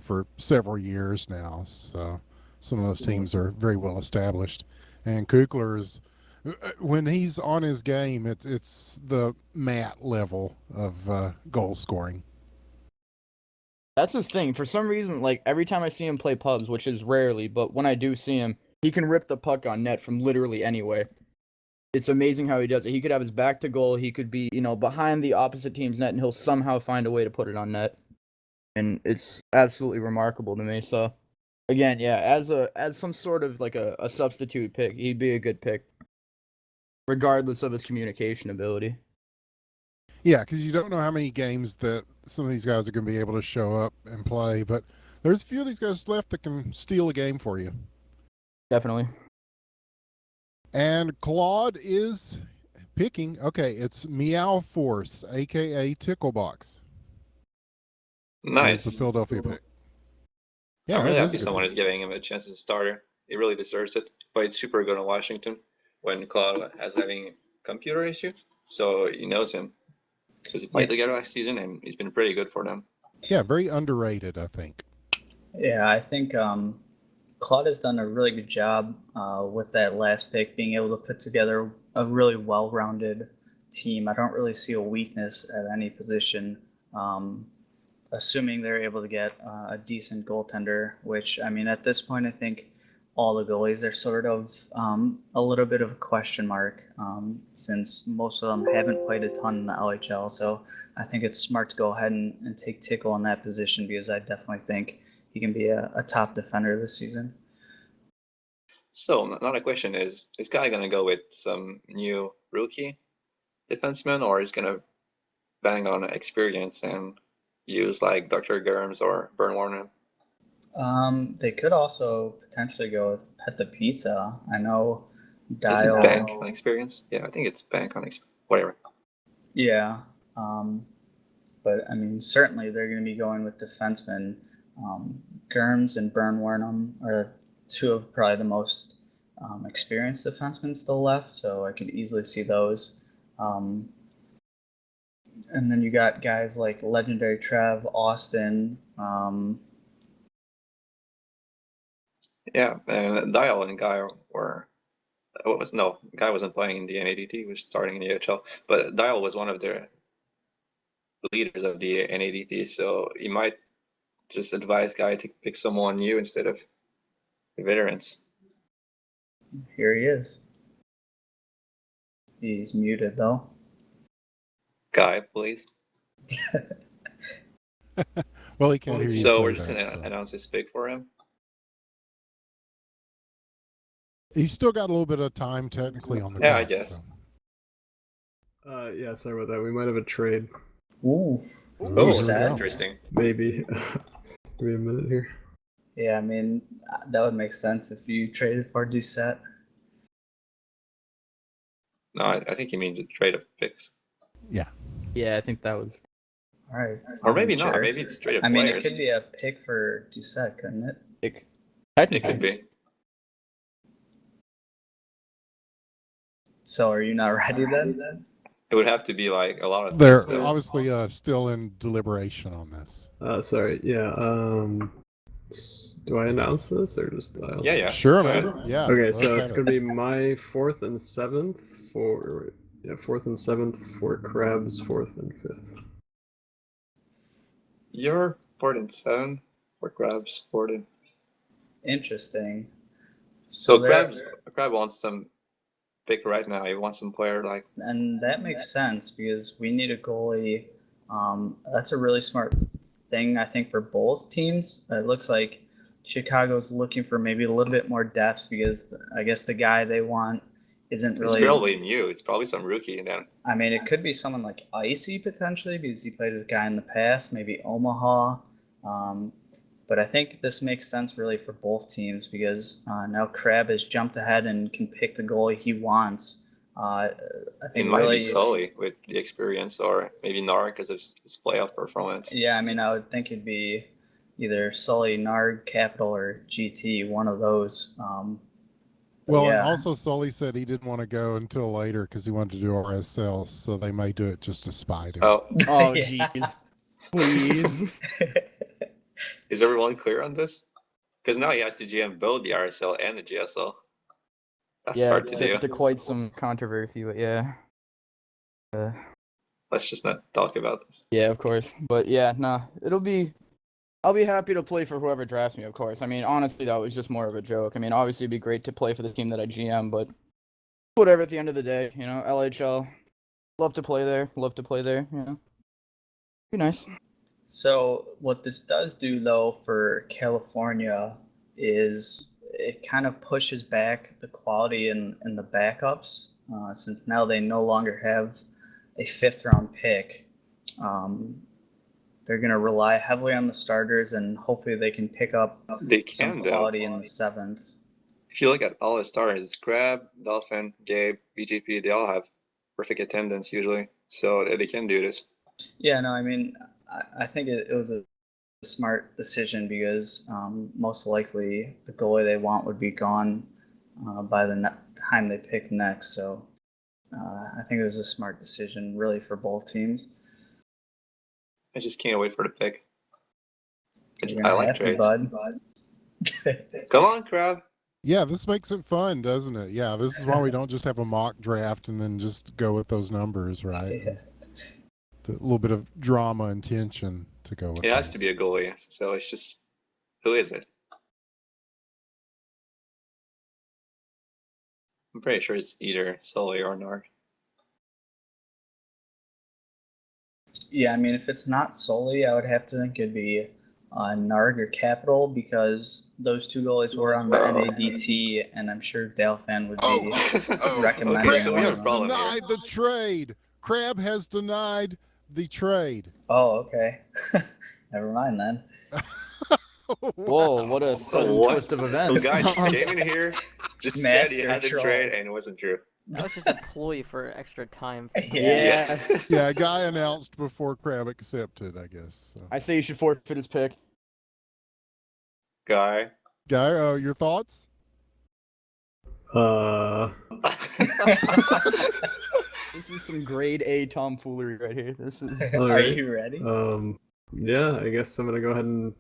for several years now. So some of those teams are very well established. And Kukler's, when he's on his game, it's the Matt level of goal scoring. That's his thing. For some reason, like every time I see him play pubs, which is rarely, but when I do see him, he can rip the puck on net from literally anywhere. It's amazing how he does it. He could have his back to goal. He could be, behind the opposite team's net, and he'll somehow find a way to put it on net. And it's absolutely remarkable to me. So, again, yeah, as some sort of like a substitute pick, he'd be a good pick, regardless of his communication ability. Yeah, because you don't know how many games that some of these guys are going to be able to show up and play, but there's a few of these guys left that can steal a game for you. Definitely. And Claude is picking. Okay, it's Meow Force, aka Ticklebox. Nice. That's the Philadelphia pick. Yeah, I'm that really is happy a good someone pick. is giving him a chance as a starter. He really deserves it. Played super good in Washington when Claude has having a computer issue, so he knows him because he played together last season and he's been pretty good for them. Yeah, very underrated, I think. Yeah, I think Claude has done a really good job with that last pick, being able to put together a really well-rounded team. I don't really see a weakness at any position, assuming they're able to get a decent goaltender, which, I mean, at this point, I think all the goalies are sort of a little bit of a question mark since most of them haven't played a ton in the LHL. So I think it's smart to go ahead and take Tickle in that position because I definitely think he can be a top defender this season. So another question is Guy going to go with some new rookie defenseman, or is going to bang on experience and use like Dr. Germs or Bern Warner? They could also potentially go with Pet the Pizza. I know Is it Dial. bank on experience? Yeah, I think it's bank on experience. Whatever. Yeah. But I mean, certainly they're going to be going with defensemen. Germs and Bern Warnham are two of probably the most experienced defensemen still left, so I could easily see those. And then you got guys like legendary Trev, Austin. Yeah, and Dial and Guy were. Guy wasn't playing in the NADT. He was starting in the HL. But Dial was one of the leaders of the NADT, so he might just advise Guy to pick someone new instead of the veterans. Here he is. He's muted though. Guy, please. Well, he can't hear you. So we're just gonna announce his pick for him. He's still got a little bit of time technically on the Yeah, clock, I guess. So. Yeah, sorry about that. We might have a trade. Ooh. Oh, that's interesting. Maybe. Give me a minute here. Yeah, I mean, that would make sense if you traded for Doucette. No, I think he means a trade of picks. Yeah. Yeah, I think that was. All right. Or maybe not. Maybe it's trade of I mean, players. it could be a pick for Doucette, couldn't it? It could be. So are you not ready then? It would have to be like a lot of They're things, though. obviously still in deliberation on this. Sorry. Yeah. Do I announce this or just dial? Yeah. Sure, Go man. ahead. Yeah. Okay, so it's gonna be my 4th and 7th for 4th and 7th for Crabs, 4th and 5th. You're 4th and 7 for Crabs, 4th and... Interesting. So Crab wants some pick right now. He wants some player like... And that makes sense because we need a goalie. That's a really smart thing, I think, for both teams. It looks like Chicago's looking for maybe a little bit more depth because I guess the guy they want isn't really... It's probably new. It's probably some rookie in there. I mean, it could be someone like Icy potentially because he played with a guy in the past, maybe Omaha. But I think this makes sense really for both teams because now Crab has jumped ahead and can pick the goalie he wants. I think it might really, be Sully with the experience, or maybe Nara because of his playoff performance. Yeah, I mean, I would think it'd be either Sully, Narg, Capital, or GT, one of those. Well, and yeah. also Sully said he didn't want to go until later because he wanted to do RSL, so they may do it just to spite him. Oh, Oh, Yeah. jeez. Please. is everyone clear on this? Because now he has to GM both the RSL and the GSL. That's Yeah, hard to do. to quite some controversy, but yeah. Let's just not talk about this. Yeah, of course. But yeah, nah, I'll be happy to play for whoever drafts me, of course. I mean, honestly, that was just more of a joke. I mean, obviously, it'd be great to play for the team that I GM, but whatever at the end of the day, you know, LHL, love to play there, you know. Be nice. So what this does do, though, for California is it kind of pushes back the quality in the backups, since now they no longer have a 5th-round pick. They're going to rely heavily on the starters, and hopefully they can pick up some quality in the 7th. If you look at all the stars, Crab, Dolphin, Gabe, BGP, they all have perfect attendance usually, so they can do this. Yeah, no, I mean, I think it was a smart decision because most likely the goalie they want would be gone by the time they pick next. So I think it was a smart decision, really, for both teams. I just can't wait for the pick. I like trades. Bud. Come on, Crab. Yeah, this makes it fun, doesn't it? Yeah, this is why we don't just have a mock draft and then just go with those numbers, right? Yeah. A little bit of drama and tension to go with. It has to be a goalie, so it's just, who is it? I'm pretty sure it's either Sully or Nard. Yeah, I mean, if it's not Sully, I would have to think it'd be Narg or Capital, because those two goalies were on the NADT, and I'm sure Dalfan would be recommending. Okay, so we have a problem here. Denied the trade. Crab has denied the trade. Oh, okay. Never mind then. Whoa, what a sudden twist of events. So guys came in here, just said he had a trade, and it wasn't true. That was just a ploy for extra time. Yeah. Yeah, a guy announced before Crab accepted, I guess. So. I say you should forfeit his pick. Guy, your thoughts? This is some grade A tomfoolery right here. This is. Are you ready? Yeah, I guess I'm gonna go ahead and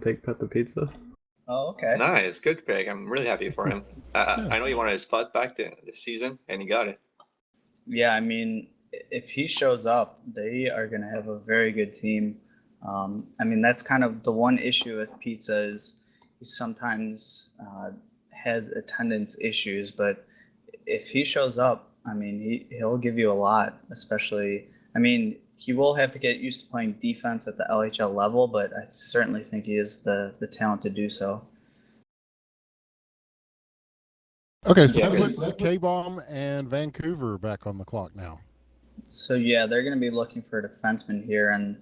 take Pet the Pizza. Oh, okay. Nice, good pick. I'm really happy for him. I know he wanted his spot back this season, and he got it. Yeah, I mean, if he shows up, they are going to have a very good team. I mean, that's kind of the one issue with Pizza is he sometimes has attendance issues, but if he shows up, I mean, he'll give you a lot, especially, I mean, he will have to get used to playing defense at the LHL level, but I certainly think he has the talent to do so. Okay, so that puts K-Bomb and Vancouver back on the clock now. So yeah, they're going to be looking for a defenseman here, and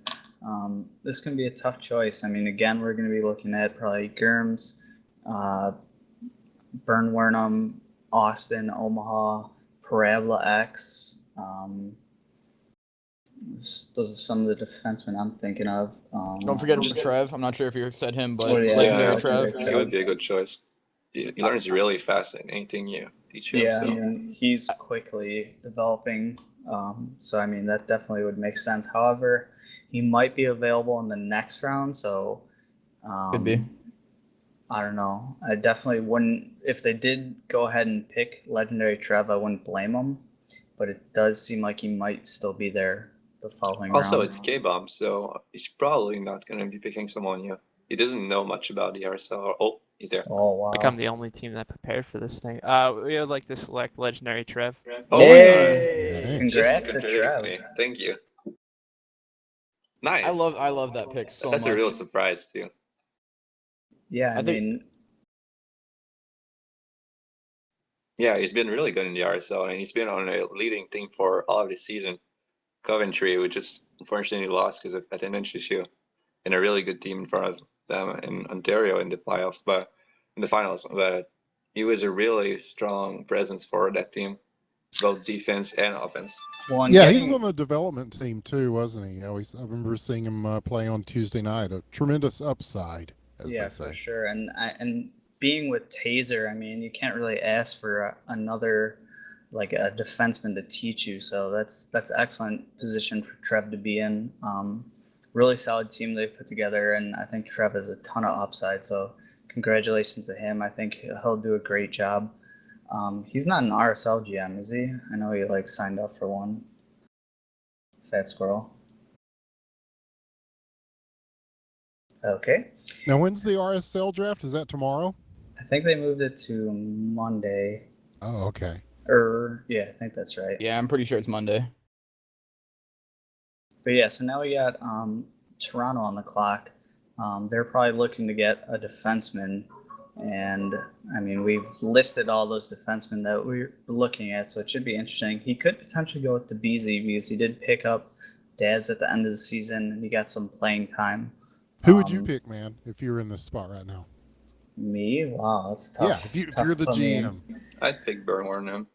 this can be a tough choice. I mean, again, we're going to be looking at probably Germs, Burnwernham, Austin, Omaha, Parabola X. Those are some of the defensemen I'm thinking of. Don't forget Trev. I'm not sure if you said him, but legendary Trev. He would be a good choice. He learns really fast in anything you teach him. Yeah, so. he's quickly developing. So, I mean, that definitely would make sense. However, he might be available in the next round, so could be. I don't know. I definitely wouldn't. If they did go ahead and pick legendary Trev, I wouldn't blame him. But it does seem like he might still be there the following also, round. it's K-Bomb, so he's probably not going to be picking someone new. He doesn't know much about the RSL. Oh, he's there. Oh, wow. Like I'm the only team that prepared for this thing. We would like to select legendary Trev. Oh, hey! Congrats to Trev. Thank you. Nice. I love that pick so much. That's a real surprise too. Yeah, I mean, yeah, he's been really good in the RSL, and he's been on a leading team for all of the season. Coventry, which just unfortunately lost because of attendance issue, and a really good team in front of them in Ontario in the playoffs, but in the finals. But he was a really strong presence for that team. both defense and offense. Well, Yeah, he was on the development team too, wasn't he? I remember seeing him play on Tuesday night. A tremendous upside, as yeah, they say. for sure. And being with Taser, I mean, you can't really ask for another like a defenseman to teach you. So that's excellent position for Trev to be in. Really solid team they've put together, and I think Trev has a ton of upside. So congratulations to him. I think he'll do a great job. He's not an RSL GM, is he? I know he like signed up for one. Fat Squirrel. Okay. Now, when's the RSL draft? Is that tomorrow? I think they moved it to Monday. Oh, okay. Yeah, I think that's right. Yeah, I'm pretty sure it's Monday. But yeah, so now we got Toronto on the clock. They're probably looking to get a defenseman. And I mean, we've listed all those defensemen that we're looking at, so it should be interesting. He could potentially go with DeBeasy because he did pick up Dabs at the end of the season and he got some playing time. Who would you pick, man, if you were in this spot right now? Me? Wow, that's tough. Yeah, if you're the GM. I'd pick Burnham.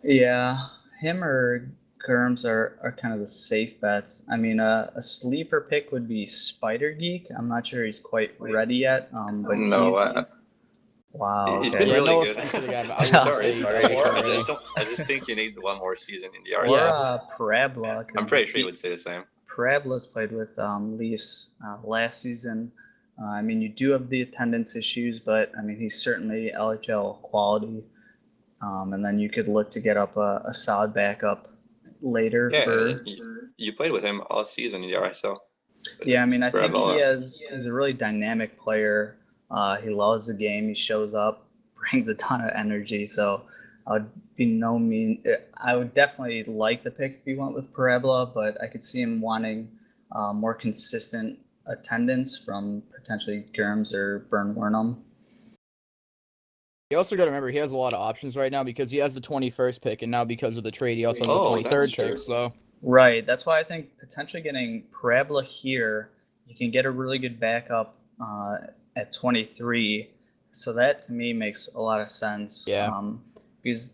Yeah, him or Germs are kind of the safe bets. I mean, a sleeper pick would be Spider Geek. I'm not sure he's quite ready yet. But No, wow. He's okay. been really no good. I'm sorry. I just think he needs one more season in the RSL. Or Parabla. I'm pretty sure he would say the same. Parabla's played with Leafs last season. I mean, you do have the attendance issues, but I mean, he's certainly LHL quality. And then you could look to get up a solid backup later. Yeah, you played with him all season in the RSL. Yeah, I mean, I think he's a really dynamic player. He loves the game. He shows up, brings a ton of energy. So I would definitely like the pick if he went with Parabla, but I could see him wanting more consistent attendance from potentially Germs or Burnham. You also got to remember he has a lot of options right now because he has the 21st pick, and now because of the trade, he also has the 23rd pick. So right, that's why I think potentially getting Parabla here, you can get a really good backup at 23. So that to me makes a lot of sense. Yeah. Because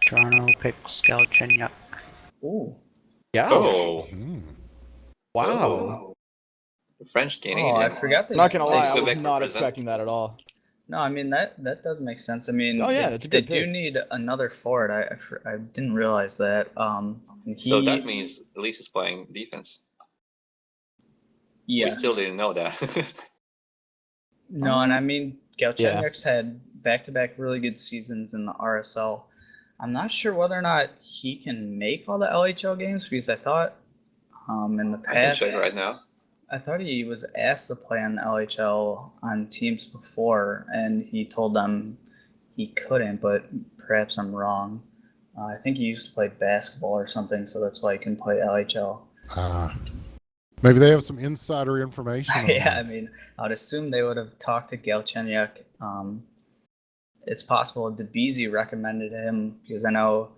Toronto picks Galchenyuk. Ooh. Yeah. Oh. Wow. The French Canadian. I forgot that. I'm not gonna lie, I was Quebec not represent. expecting that at all. No, I mean that does make sense. I mean, Oh, yeah, that's a good they do pick. need another forward. I didn't realize that. So that means Leafs is playing defense. Yes. We still didn't know that. No, and I mean Galchenyuk's had back-to-back really good seasons in the RSL. I'm not sure whether or not he can make all the LHL games because I thought in the past I can check right now. I thought he was asked to play on the LHL on teams before, and he told them he couldn't, but perhaps I'm wrong. I think he used to play basketball or something, so that's why he can play LHL. Maybe they have some insider information on Yeah, this. I mean, I would assume they would have talked to Galchenyuk. It's possible DeBeasy recommended him because I know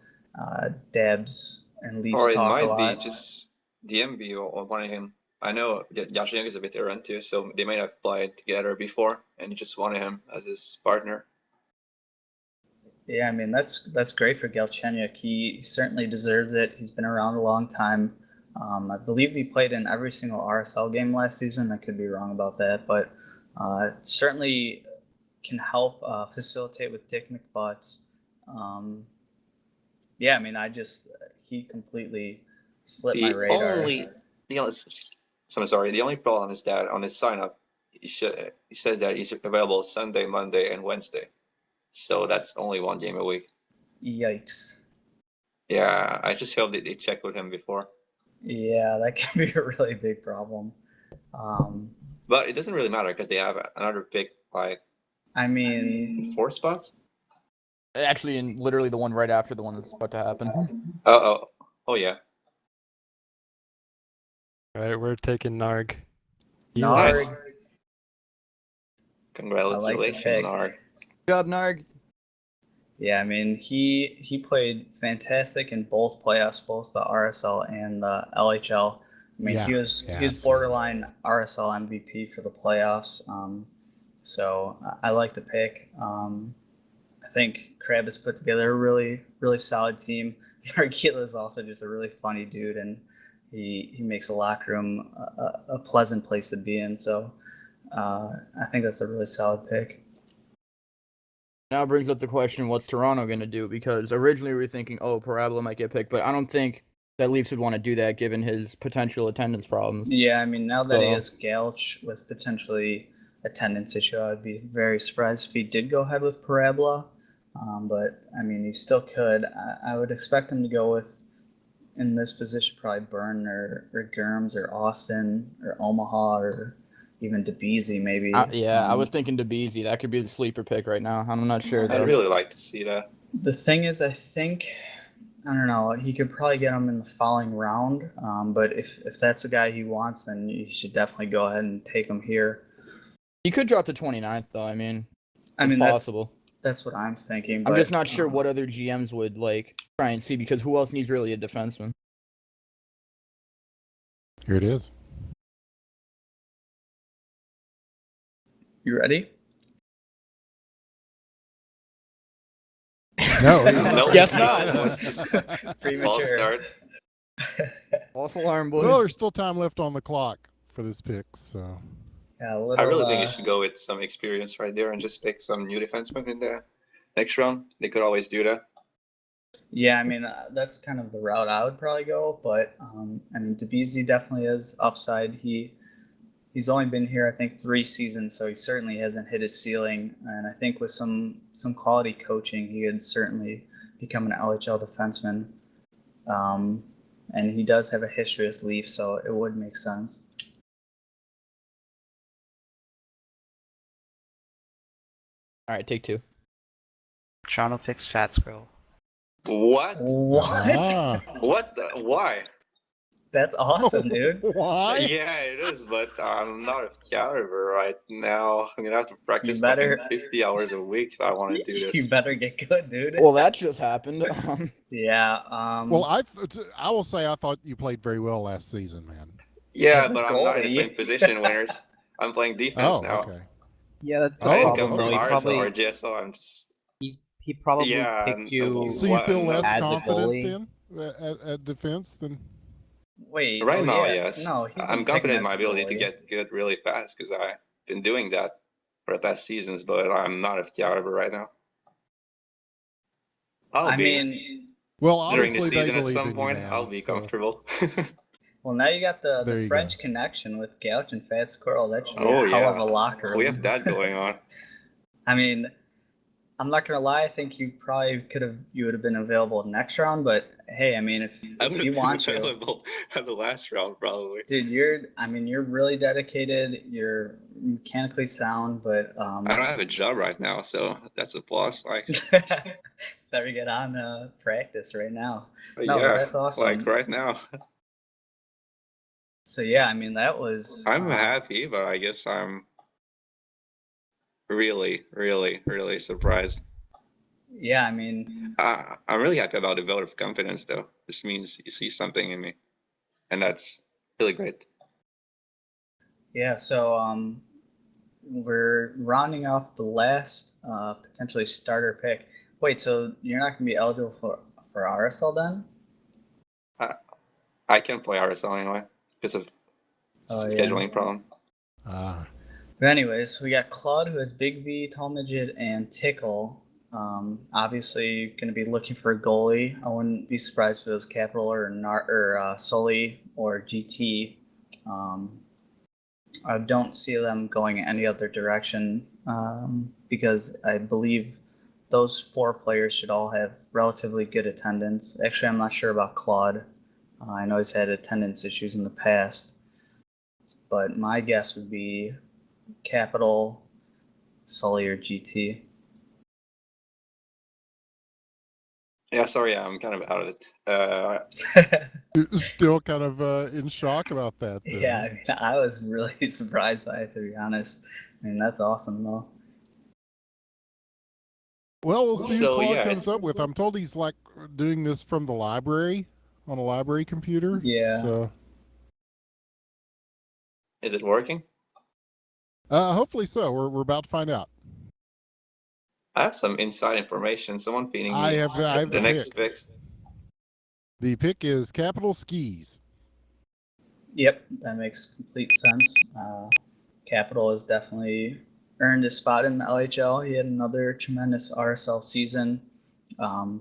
Debs and Leafs Or it talk a might lot. be just DMB or one of him. I know Josh Young is a veteran too, so they might have played together before, and he just wanted him as his partner. Yeah, I mean that's great for Galchenyuk. He certainly deserves it. He's been around a long time. I believe he played in every single RSL game last season. I could be wrong about that, but certainly can help facilitate with Dick McButts. Yeah, I mean, he completely slipped my radar. The only problem is that on his sign up, he says that he's available Sunday, Monday, and Wednesday. So that's only one game a week. Yikes. Yeah, I just hope that they checked with him before. Yeah, that can be a really big problem. But it doesn't really matter because they have another pick, like, I mean, in 4 spots. Actually, in literally the one right after the one that's about to happen. Oh yeah. All right, we're taking Narg. Narg. Nice. Congratulations, Narg. Good job, Narg. Yeah, I mean, he played fantastic in both playoffs, both the RSL and the LHL. I mean, he was borderline RSL MVP for the playoffs. So I like the pick. I think Crab has put together a really, really solid team. Argila is also just a really funny dude, and he makes the locker room a pleasant place to be in. So I think that's a really solid pick. Now brings up the question, what's Toronto going to do? Because originally we were thinking, oh, Parabola might get picked, but I don't think that Leafs would want to do that given his potential attendance problems. Yeah, I mean, now that he has Gauch with potentially attendance issue, I'd be very surprised if he did go ahead with Parabola. But, I mean, he still could. I would expect him to go with, in this position, probably Byrne or Germs or Austin or Omaha or even DeBeasy maybe. I was thinking DeBeasy. That could be the sleeper pick right now. I'm not sure, though. I'd really like to see that. The thing is, I think, I don't know, he could probably get him in the following round. But if that's the guy he wants, then you should definitely go ahead and take him here. He could drop to 29th, though. I mean, it's possible. That's what I'm thinking. I'm just not sure what other GMs would try and see, because who else needs really a defenseman? Here it is. You ready? No, guess not. It's just false start. False alarm, boys. Well, there's still time left on the clock for this pick, so. Yeah, I really think you should go with some experience right there and just pick some new defenseman in the next round. They could always do that. Yeah, I mean, that's kind of the route I would probably go. But, I mean, DeBeasy definitely is upside. He's only been here, I think, 3 seasons, so he certainly hasn't hit his ceiling. And I think with some quality coaching, he could certainly become an LHL defenseman. And he does have a history as Leaf, so it would make sense. All right, take 2. Toronto picks Fat Squirrel. What? What? What? Why? That's awesome, dude. Why? Yeah, it is, but I'm not a caliber right now. I'm gonna have to practice You better- fucking 50 hours a week if I want to do this. You better get good, dude. Well, that just happened. Yeah. Well, I will say I thought you played very well last season, man. Yeah, He's a but I'm not in the goalie. same position, winners. I'm playing defense Oh, now. okay. Yeah, that's the I didn't problem. come though. from He RSL probably or GSL. I'm just he probably Yeah, picked you So you feel less as a confident goalie. then at defense than? Wait. right oh, now, yeah. yes. No, he I'm didn't pick him confident in as my a ability to goalie. get good really fast because I've been doing that for the past seasons, but I'm not of caliber right now. I mean, Well, During the obviously they season at believe some in you, point, man, I'll be so- comfortable. well, now you got There the you French go. connection with Gouch and Fat Squirrel. That should be Oh, a hell yeah. of a locker room. We have that going on. I mean, I'm not gonna lie. I think you probably would have been available next round. But hey, I mean, if I would you have want been to, available at the last round, probably. dude, you're really dedicated. You're mechanically sound, but I don't have a job right now, so that's a plus. Like, better get on practice right now. No, but yeah, that's awesome. like right now. So yeah, I mean that was. I'm happy, but I guess I'm really, really, really surprised. Yeah, I mean. I'm really happy about the vote of confidence, though. This means you see something in me, and that's really great. Yeah, so we're rounding off the last potentially starter pick. Wait, so you're not going to be eligible for RSL then? I can't play RSL anyway because of scheduling problem. But anyways, we got Claude, who has Big V, Tall Midget, and Tickle. Obviously, going to be looking for a goalie. I wouldn't be surprised if it was Capital or Sully or GT. I don't see them going any other direction because I believe those 4 players should all have relatively good attendance. Actually, I'm not sure about Claude. I know he's had attendance issues in the past, but my guess would be Capital, Sully, or GT. Yeah, sorry, I'm kind of out of it. Still kind of in shock about that. Then. Yeah, I mean, I was really surprised by it, to be honest. I mean, that's awesome, though. Well, we'll see So, who Claude yeah. comes up with. I'm told he's like doing this from the library on a library computer. Yeah. So, Is it working? hopefully so. We're about to find out. I have some inside information. Someone feeding I me have the the next pick. picks. The pick is Capital Skis. Yep, that makes complete sense. Capital has definitely earned his spot in the LHL. He had another tremendous RSL season.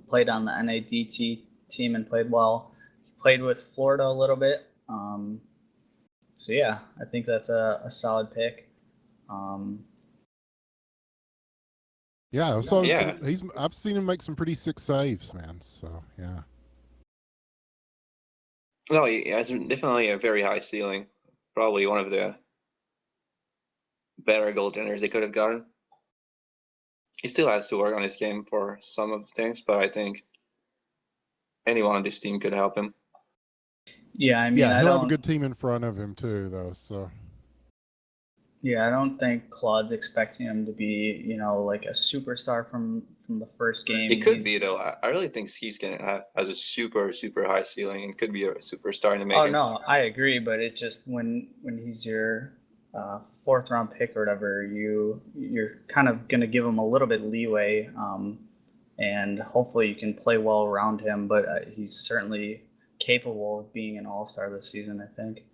Played on the NADT team and played well. He played with Florida a little bit. So yeah, I think that's a solid pick. Yeah, so Yeah. I've seen him make some pretty sick saves, man. So yeah. No, he has definitely a very high ceiling. Probably one of the better goaltenders they could have gotten. He still has to work on his game for some of the things, but I think anyone on this team could help him. Yeah, I mean, Yeah, I he'll don't. have a good team in front of him too, though. So Yeah, I don't think Claude's expecting him to be, like a superstar from the first game. He could be though. I really think he's gonna has a super high ceiling and could be a superstar in the Oh making. no, I agree, but it's just when he's your fourth round pick or whatever, you're kind of gonna give him a little bit leeway, and hopefully you can play well around him. But he's certainly capable of being an all-star this season, I think.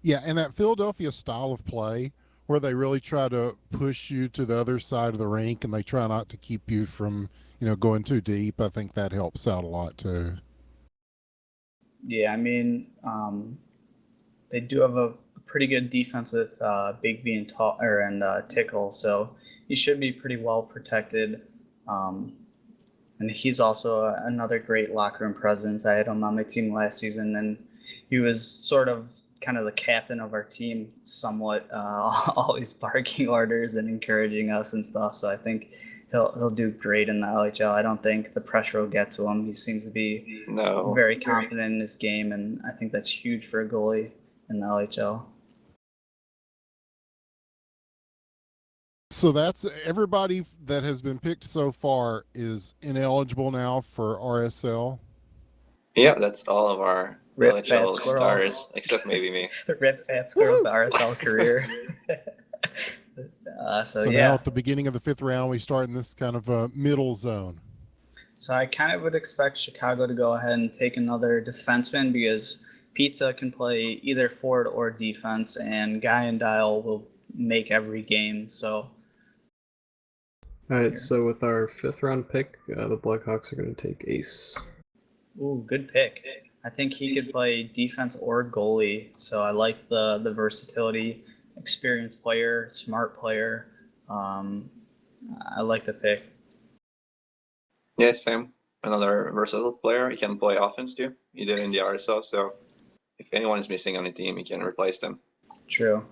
yeah, and that Philadelphia style of play, where they really try to push you to the other side of the rink and they try not to keep you from, going too deep. I think that helps out a lot too. Yeah, I mean, they do have a pretty good defense with Bigby and Tickle, so he should be pretty well protected. And he's also another great locker room presence. I had him on my team last season, and he was sort of kind of the captain of our team, somewhat, always barking orders and encouraging us and stuff. So I think he'll do great in the LHL. I don't think the pressure will get to him. He seems to be very confident in his game, and I think that's huge for a goalie in the LHL. So that's everybody that has been picked so far is ineligible now for RSL. Yeah, that's all of our Rip LHL Fat Squirrel. stars, except maybe me. Rip Fat Squirrel's RSL career. So yeah. Now at the beginning of the fifth round, we start in this kind of a middle zone. So I kind of would expect Chicago to go ahead and take another defenseman because Pizza can play either forward or defense, and Guy and Dial will make every game. So. All right, so with our fifth round pick, the Blackhawks are going to take Ace. Ooh, good pick. I think he could play defense or goalie, so I like the versatility. Experienced player, smart player. I like the pick. Yeah, same. Another versatile player. He can play offense too. He did in the RSL, so if anyone is missing on the team, he can replace them. True.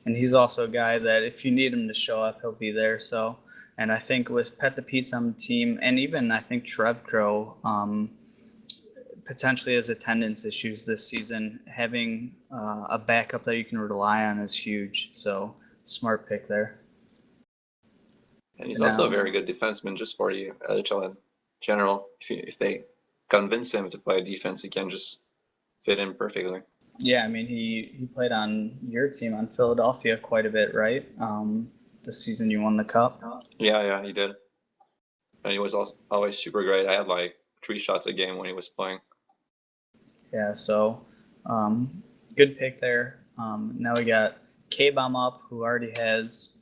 And he's also a guy that if you need him to show up, he'll be there. So, and I think with Pet the Pizza on the team, and even I think Trev Crow potentially has attendance issues this season, having a backup that you can rely on is huge. So, smart pick there. And he's also a very good defenseman just for you, LHL in general. If they convince him to play defense, he can just fit in perfectly. Yeah, I mean, he played on your team on Philadelphia quite a bit, right? The season you won the cup. Yeah, he did. And he was always super great. I had like 3 shots a game when he was playing. Yeah, so good pick there. Now we got K-Bomb up, who already has.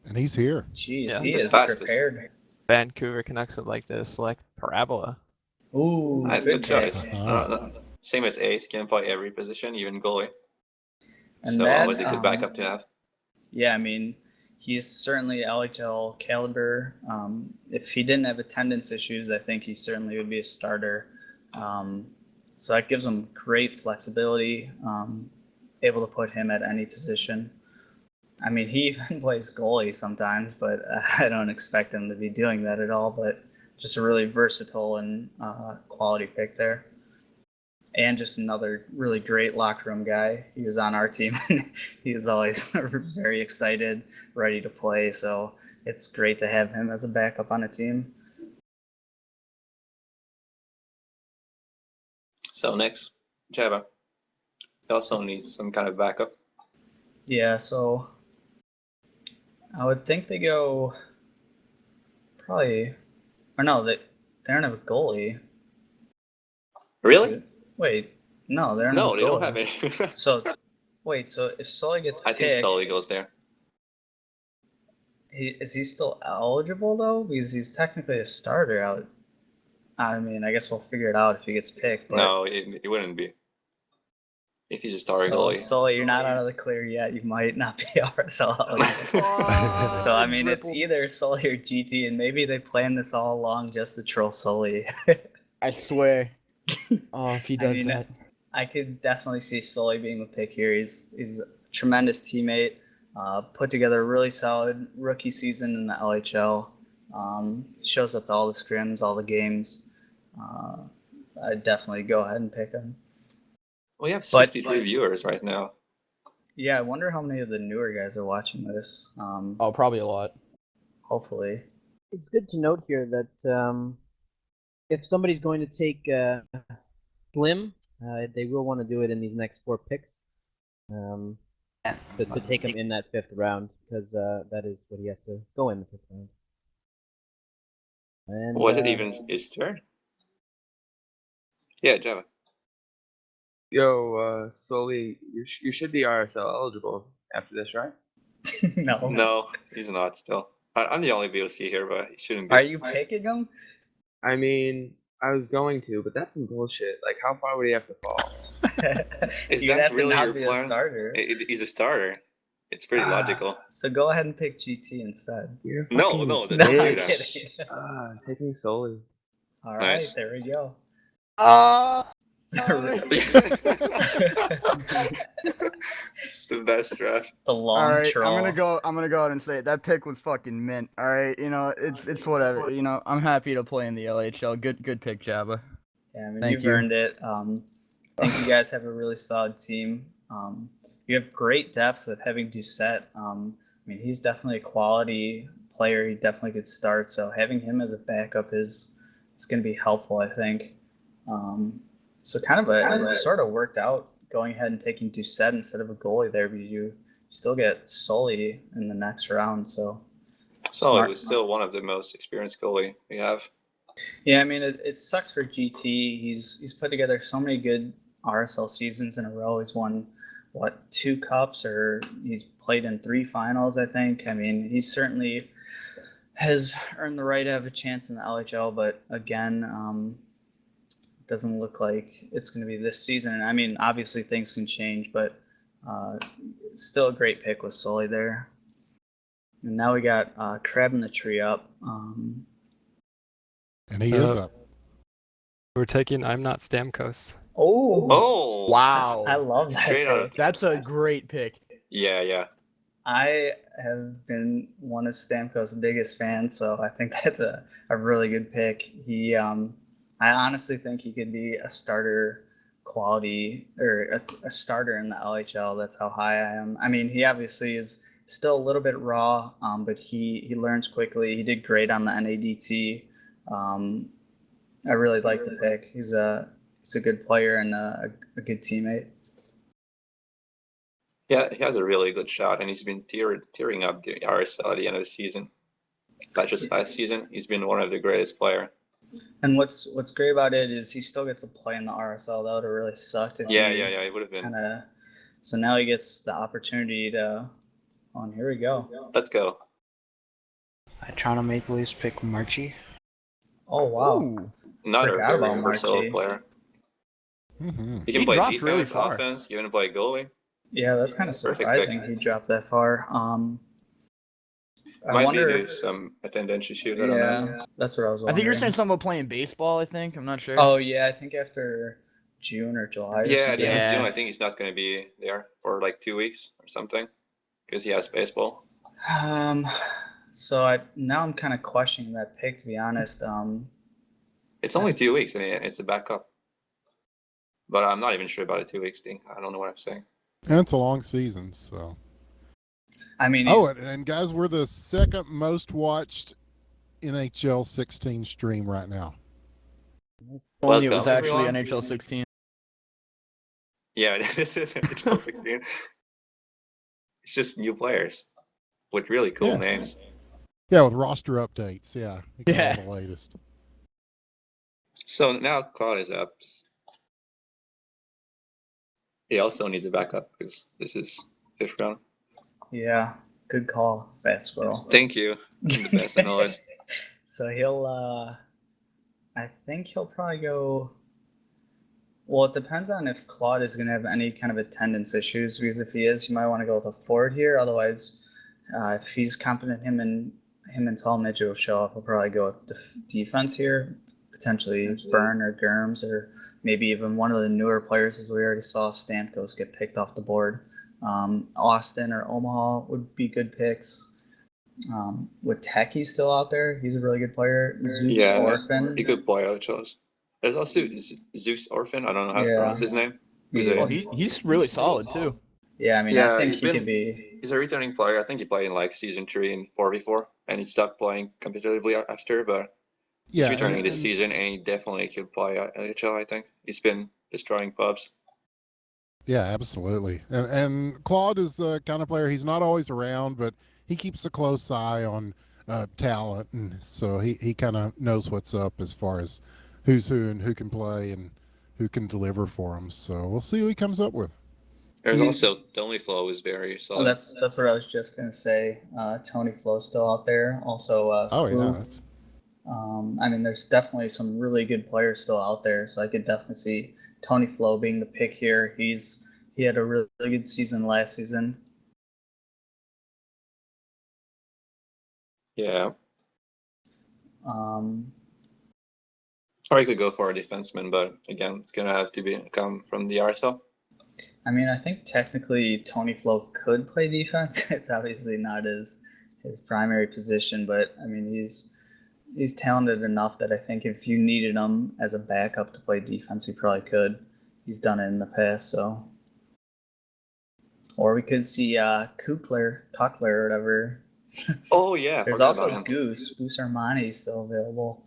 And he's here. Jeez, Yeah. he He's the is fastest. prepared. Vancouver Canucks would like to select Parabola. Ooh, Nice, good pick. choice. Same as Ace, he can play every position, even goalie. And so that, always a good backup to have. Yeah, I mean, he's certainly LHL caliber. If he didn't have attendance issues, I think he certainly would be a starter. So that gives him great flexibility, able to put him at any position. I mean, he even plays goalie sometimes, but I don't expect him to be doing that at all. But just a really versatile and quality pick there. And just another really great locker room guy. He was on our team. He was always very excited, ready to play. So it's great to have him as a backup on a team. So next, Java. He also needs some kind of backup. Yeah, so I would think they go probably, or no, they don't have a goalie. Really? Wait, no, they don't No, have a they don't goalie. have any. So, wait, so if Sully gets I picked, think Sully goes there. is he still eligible though? Because he's technically a starter out. I mean, I guess we'll figure it out if he gets picked. But No, it wouldn't be. If he's a starter so, goalie. Sully, you're not out of the clear yet. You might not be RSL eligible. So I mean, it's either Sully or GT, and maybe they planned this all along just to troll Sully. I swear. Oh, if he does that. I could definitely see Sully being the pick here. He's a tremendous teammate. Put together a really solid rookie season in the LHL. Shows up to all the scrims, all the games. I'd definitely go ahead and pick him. We have 63 viewers right now. Yeah, I wonder how many of the newer guys are watching this. Oh, probably a lot. Hopefully. It's good to note here that if somebody's going to take Slim, they will want to do it in these next 4 picks. To take him in that 5th round, because that is what he has to go in the 5th round. And, Was it even his turn? Yeah, Java. Yo, Sully, you should be RSL eligible after this, right? No, he's not still. I'm the only VOC here, but he shouldn't be. Are you picking him? I mean, I was going to, but that's some bullshit. Like, how far would he have to fall? Is You'd that have to really not your be a plan? starter. He's a starter. It's pretty logical. So go ahead and pick GT instead. No, don't do I'm that. kidding. Taking Sully. All right, Nice. there we go. It's the best draft. The long All right, troll. I'm gonna go out and say it. That pick was fucking mint. All right, you know it's whatever. You know I'm happy to play in the LHL. Good pick, Jabba. Yeah, I mean, Thank you've you. earned it. I think you guys have a really solid team. You have great depth with having Doucette. I mean, he's definitely a quality player. He definitely could start. So having him as a backup is going to be helpful, I think. So it sort of worked out going ahead and taking Doucette instead of a goalie there, because you still get Sully in the next round. So Sully was still one of the most experienced goalie we have. Yeah, I mean, it sucks for GT. He's put together so many good RSL seasons in a row. He's won, 2 cups, or he's played in 3 finals, I think. I mean, he certainly has earned the right to have a chance in the LHL, but again, doesn't look like it's going to be this season. And I mean, obviously things can change, but still a great pick with Sully there. And now we got Crab in the Tree up. And he is up. We're taking I'm Not Stamkos. Oh! Wow. I love that Straight out of pick. That's a great pick. Yeah. I have been one of Stamkos' biggest fans, so I think that's a really good pick. He, I honestly think he could be a starter quality, or a starter in the LHL. That's how high I am. I mean, he obviously is still a little bit raw, but he learns quickly. He did great on the NADT. I really like the pick. He's a good player and a good teammate. Yeah, he has a really good shot, and he's been tearing up the RSL at the end of the season. Not just last season, he's been one of the greatest players. And what's great about it is he still gets to play in the RSL. That would have really sucked if Yeah, it would have been. So now he gets the opportunity to. On here we go. Let's go. Toronto Maple Leafs pick Marchi. Oh wow! Ooh. Not a Forgot very about versatile Marchi. player. Mm-hmm. He can He play dropped really defense, far. offense, even play goalie. Yeah, that's kind of Perfect surprising. pick. He dropped that far. I Might wonder. be due some attendance issue. I don't know. That's what I was I wondering. think you're saying something about playing baseball. I think I'm not sure. Oh yeah, I think after June or July. Or Yeah, at something. the end of Yeah. June, I think he's not going to be there for like 2 weeks or something because he has baseball. So now I'm kind of questioning that pick, to be honest. It's only 2 weeks. I mean, it's a backup. But I'm not even sure about a 2 weeks thing. I don't know what I'm saying. And it's a long season, so. I mean. Oh, and guys, we're the second most watched NHL 16 stream right now. Only it was Welcome, actually everyone. NHL 16. Yeah, this is NHL 16. It's just new players. with really cool names. Yeah, with roster updates. Yeah, you got Yeah. all the latest. So now Claude is up. He also needs a backup because this is 5th round. Yeah, good call, Fast Squirrel. Thank you. I'm the best in the list. So he'll, I think he'll probably go. Well, it depends on if Claude is going to have any kind of attendance issues. Because if he is, you might want to go with a forward here. Otherwise, if he's confident him and Talmadge will show up, he'll probably go with defense here. Potentially Byrne or Germs, or maybe even one of the newer players, as we already saw Stamkos get picked off the board. Austin or Omaha would be good picks. With Techie still out there, he's a really good player. Zeus Orphan. He could play LHLs. There's also Zeus Orphan. I don't know how to pronounce his name. He's really solid too. Yeah, I mean, I think he could be. He's a returning player. I think he played in like season 3 and 4 before, and he stopped playing competitively after. But he's returning this season, and he definitely could play LHL. I think he's been destroying pubs. Yeah, absolutely. And Claude is the kind of player, he's not always around, but he keeps a close eye on talent, and so he kind of knows what's up as far as who's who and who can play and who can deliver for him. So we'll see who he comes up with. There's also Tony Flo is very solid. That's what I was just gonna say. Tony Flo's still out there. Also, I mean, there's definitely some really good players still out there, so I could definitely see Tony Flo being the pick here. He had a really good season last season. Yeah. Or you could go for a defenseman, but again, it's gonna have to come from the RSL. I mean, I think technically Tony Flo could play defense. It's obviously not his primary position, but I mean, he's talented enough that I think if you needed him as a backup to play defense, he probably could. He's done it in the past, so. Or we could see Cochler or whatever. Oh yeah, There's also Goose Armani still available.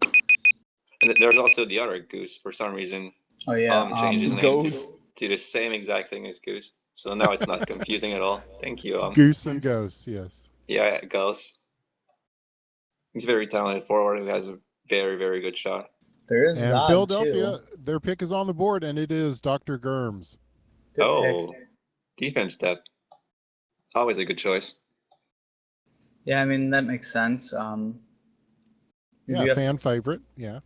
And there's also the other Goose for some reason. Oh yeah, changed his name to the same exact thing as Goose. So now it's not confusing at all. Thank you. Goose and Ghost, yes. Yeah, Ghost. He's a very talented forward who has a very, very good shot. There is and Philadelphia, their pick is on the board, and it is Dr. Germs. Good pick. Defense depth. Always a good choice. Yeah, I mean, that makes sense. Fan favorite, yeah.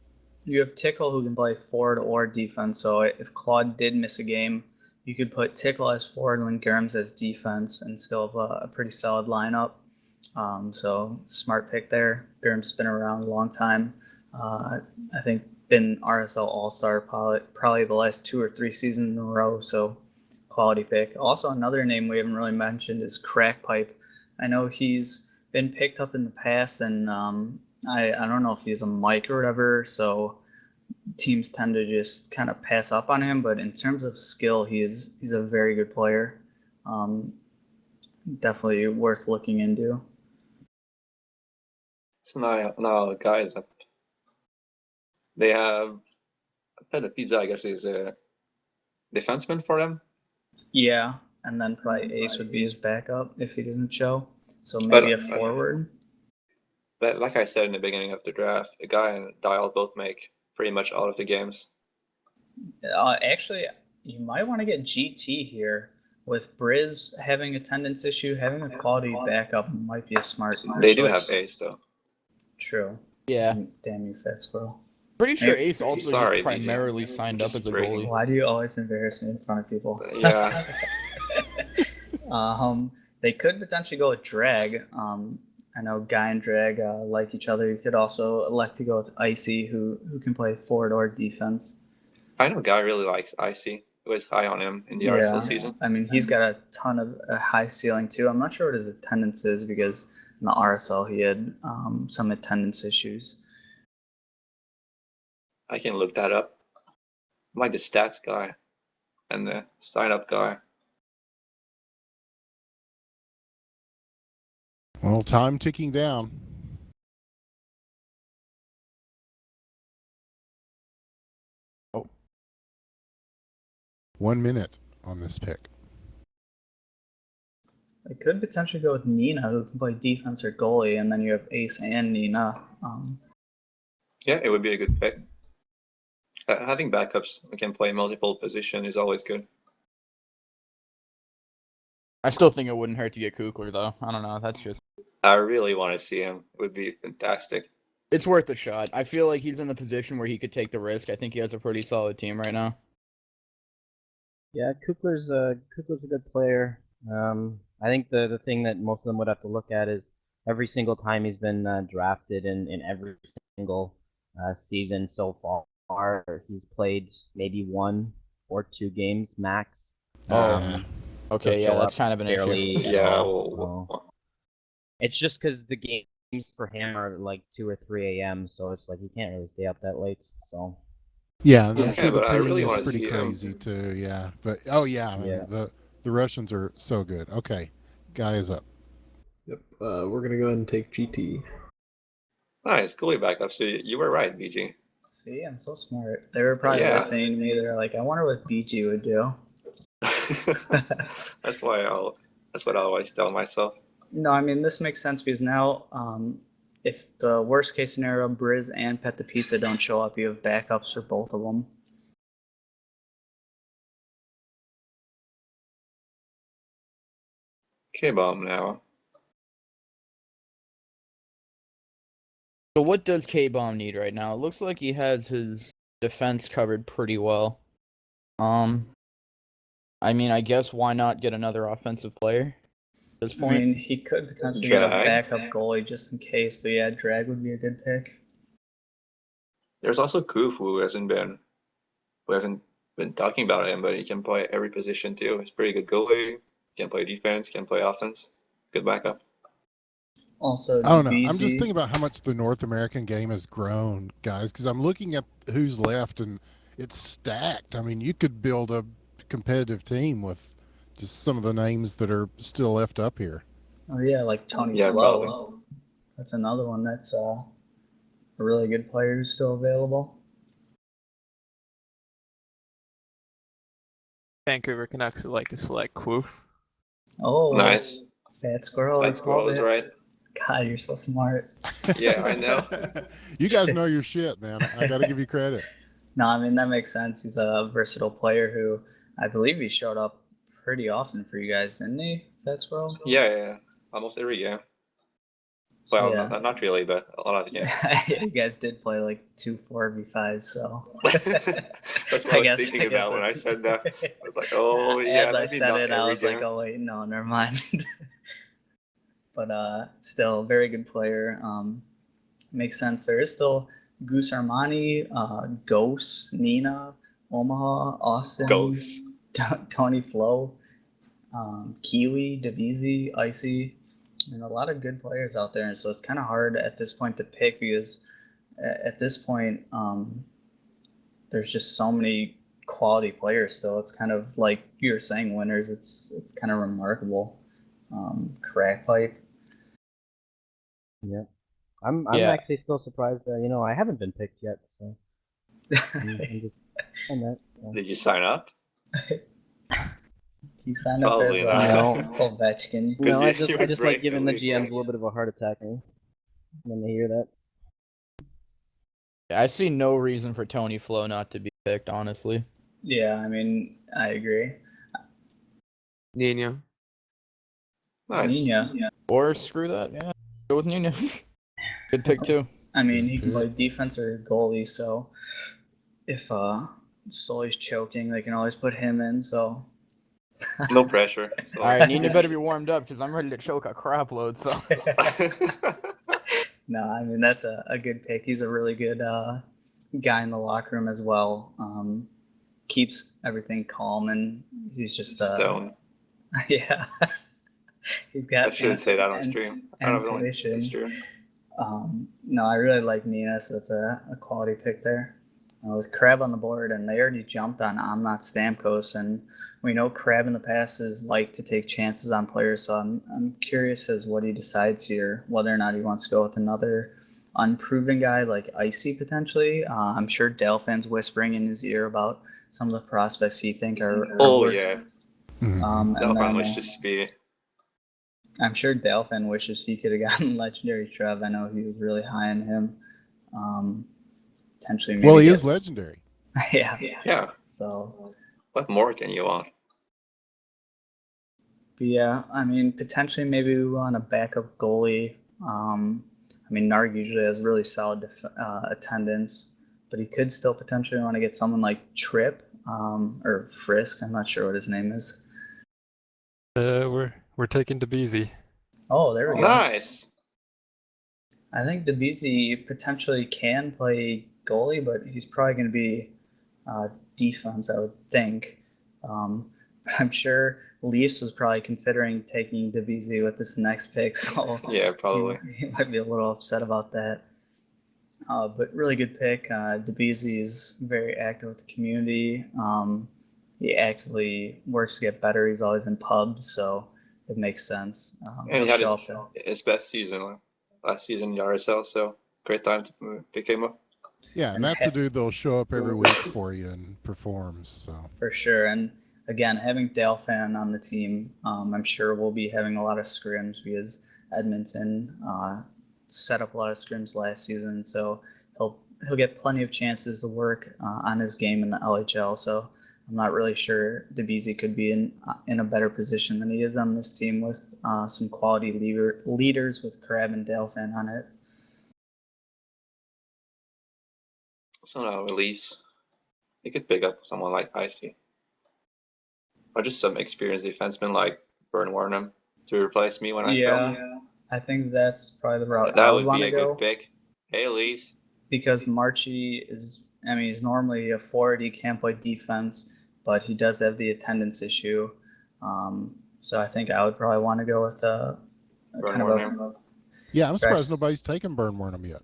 You have Tickle who can play forward or defense, so if Claude did miss a game, you could put Tickle as forward and Germs as defense and still have a pretty solid lineup. So smart pick there. Germs has been around a long time. I think been RSL All-Star probably the last 2 or 3 seasons in a row, so quality pick. Also, another name we haven't really mentioned is Crackpipe. I know he's been picked up in the past, and I don't know if he's a mic or whatever, so teams tend to just kind of pass up on him. But in terms of skill, he's a very good player. Definitely worth looking into. So now guys, they have Peda Pizza, I guess, is a defenseman for them. Yeah, and then probably Ace would be his backup if he doesn't show. So maybe a forward. But like I said in the beginning of the draft, a guy and Dial both make pretty much all of the games. Actually, you might want to get GT here. With Briz having attendance issue, having a quality backup might be a smart choice. They do have Ace, though. True. Yeah. Damn you, Fat Squirrel. Pretty sure Ace also just primarily signed up as a goalie. Why do you always embarrass me in front of people? Yeah. They could potentially go with Drag. I know Guy and Drag like each other. You could also elect to go with Icy, who can play forward or defense. I know Guy really likes Icy. It was high on him in the RSL season. I mean, he's got a ton of a high ceiling too. I'm not sure what his attendance is because in the RSL he had some attendance issues. I can look that up. I'm like the stats guy and the sign-up guy. Well, time ticking down. Oh. 1 minute on this pick. They could potentially go with Nina, who can play defense or goalie, and then you have Ace and Nina. Yeah, it would be a good pick. Having backups who can play multiple position is always good. I still think it wouldn't hurt to get Kukler, though. I don't know. That's just. I really want to see him. It would be fantastic. It's worth a shot. I feel like he's in the position where he could take the risk. I think he has a pretty solid team right now. Yeah, Kukler's a good player. I think the thing that most of them would have to look at is every single time he's been drafted in every single season so far, he's played maybe 1 or 2 games max. Okay, yeah, that's kind of an barely issue. at Yeah, all, so. It's just because the games for him are like 2 or 3 a.m., so it's like he can't really stay up that late. So. Yeah, I'm sure the but I ping really is want to pretty see crazy him. too. Yeah, but I mean, the Russians are so good. Okay, guy is up. Yep. We're gonna go ahead and take GT. Nice, goalie backup. So you were right, BG. See, I'm so smart. They were probably listening to me. They're like, I wonder what BG would do. That's what I always tell myself. No, I mean, this makes sense because now, if the worst case scenario, Briz and Pet the Pizza don't show up, you have backups for both of them. K-Bomb now. So what does K-Bomb need right now? It looks like he has his defense covered pretty well. I mean, I guess why not get another offensive player at this point? I mean, he could potentially get a backup goalie just in case, but yeah, Drag would be a good pick. There's also Koof who hasn't been talking about him, but he can play every position too. He's pretty good goalie. Can play defense. Can play offense. Good backup. Also, I don't know. I'm just thinking about how much the North American game has grown, guys, because I'm looking at who's left and it's stacked. I mean, you could build a competitive team with just some of the names that are still left up here. Oh yeah, like Tony Flo. That's another one that's a really good player who's still available. Vancouver Canucks would like to select Quoof. Oh, nice. Fat Squirrel. Fat Squirrel is right. God, you're so smart. Yeah, I know. You guys know your shit, man. I got to give you credit. No, I mean, that makes sense. He's a versatile player who I believe he showed up pretty often for you guys, didn't he, Fat Squirrel? Yeah. Almost every game. Well, yeah. not really, but a lot of the games. You guys did play like 2 4v5, so. That's what I was thinking about when I said that. I was like, oh, yeah. As I said it, I was like, oh, wait, no, never mind. But still, very good player. Makes sense. There is still Goose Armani, Ghost, Nina, Omaha, Austin, Ghost, Tony Flo, Kiwi, Divisi, Icy, and a lot of good players out there. And so it's kind of hard at this point to pick because at this point, there's just so many quality players still. It's kind of like you were saying, winners. It's kind of remarkable. Crack pipe. Yeah. I'm actually still surprised that, I haven't been picked yet, so I'm just on that. Did you sign up? He signed up as Ovechkin. No, I just like giving the GMs a little bit of a heart attack when they hear that. Yeah, I see no reason for Tony Flo not to be picked, honestly. Yeah, I mean, I agree. Nina. Nice. Nina. Or screw that, yeah. Go with Nina. Good pick too. I mean, he can play defense or goalie, so if Sully's choking, they can always put him in, so. No pressure. So. All right, Nina better be warmed up because I'm ready to choke a crap load, so. No, I mean, that's a good pick. He's a really good guy in the locker room as well. Keeps everything calm, and he's just Stone. Yeah. He's got. I shouldn't say that on stream. I don't know if it's true. No, I really like Nina, so it's a quality pick there. It was Crab on the board, and they already jumped on I'm Not Stamkos, and we know Crab in the past has liked to take chances on players, so I'm curious as what he decides here, whether or not he wants to go with another unproven guy like Icy potentially. I'm sure Dale fans whispering in his ear about some of the prospects he think are. Oh yeah. And That'll then, much just be. I'm sure Delphin wishes he could have gotten legendary Trev. I know he was really high on him. Potentially, maybe. Well, he is legendary. Yeah. Yeah. So. What more can you want? But yeah, I mean, potentially maybe we want a backup goalie. I mean, Narg usually has really solid attendance, but he could still potentially want to get someone like Trip or Frisk. I'm not sure what his name is. We're taking DeBeezy. Oh, there we go. Nice. I think DeBeezy potentially can play goalie, but he's probably going to be defense, I would think. But I'm sure Leafs is probably considering taking DeBeezy with this next pick, so yeah, probably. He might be a little upset about that. But really good pick. DeBeezy is very active with the community. He actively works to get better. He's always in pubs, so it makes sense. And he had his best season last season in the RSL, so great time to pick him up. Yeah, and that's the dude that'll show up every week for you and performs. So for sure. And again, having Delphin on the team, I'm sure we'll be having a lot of scrims because Edmonton set up a lot of scrims last season, so he'll get plenty of chances to work on his game in the LHL. So I'm not really sure DeBeezy could be in a better position than he is on this team with some quality leaders with Crab and Delphin on it. So now release. You could pick up someone like Icy. Or just some experienced defenseman like Burn Warnham to replace me when I fail. Yeah, I think that's probably the route That I would would be a go. good pick. Hey, Leaf. Because Marchie he's normally a forward. He can't play defense, but he does have the attendance issue. So I think I would probably want to go with a kind of a. Yeah, I'm surprised nobody's taken Burn Warnham yet.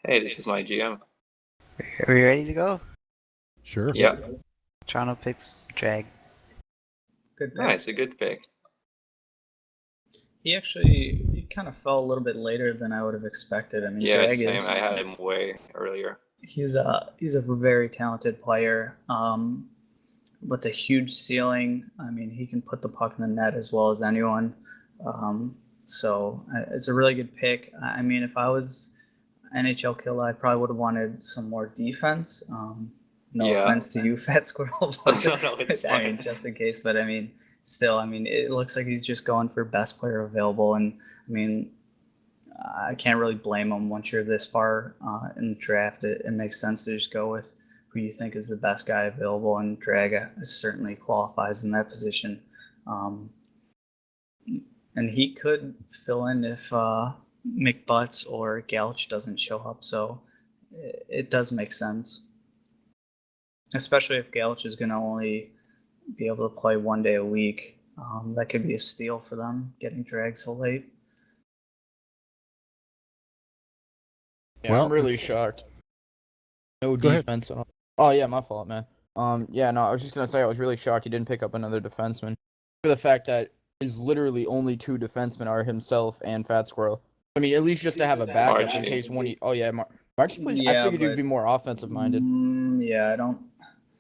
Hey, this is my GM. Are we ready to go? Sure. Yeah. Toronto picks Drag. Good pick. Nice, a good pick. He kind of fell a little bit later than I would have expected. I mean, Yeah, Drag same. I had him way earlier. He's a very talented player. With a huge ceiling. I mean, he can put the puck in the net as well as anyone. So it's a really good pick. I mean, if I was NHL killer, I probably would have wanted some more defense. No offense to you, Fat Squirrel. No, it's fine. I mean, just in case, but I mean, still, I mean, it looks like he's just going for best player available, and I mean, I can't really blame him. Once you're this far in the draft, it makes sense to just go with who you think is the best guy available, and Drag certainly qualifies in that position. And he could fill in if McButts or Gouch doesn't show up, so it does make sense. Especially if Gouch is going to only be able to play 1 day a week. That could be a steal for them, getting Drag so late. Yeah, Well, I'm really it's- shocked. No Go ahead. defense. Oh yeah, my fault, man. Yeah, no, I was just gonna say I was really shocked he didn't pick up another defenseman. For the fact that his literally only two defensemen are himself and Fat Squirrel. I mean, at least just to have a backup in Marchie. case one. Oh yeah, Marchie plays. I Yeah, figured he'd but- be more offensive minded. Yeah, I don't.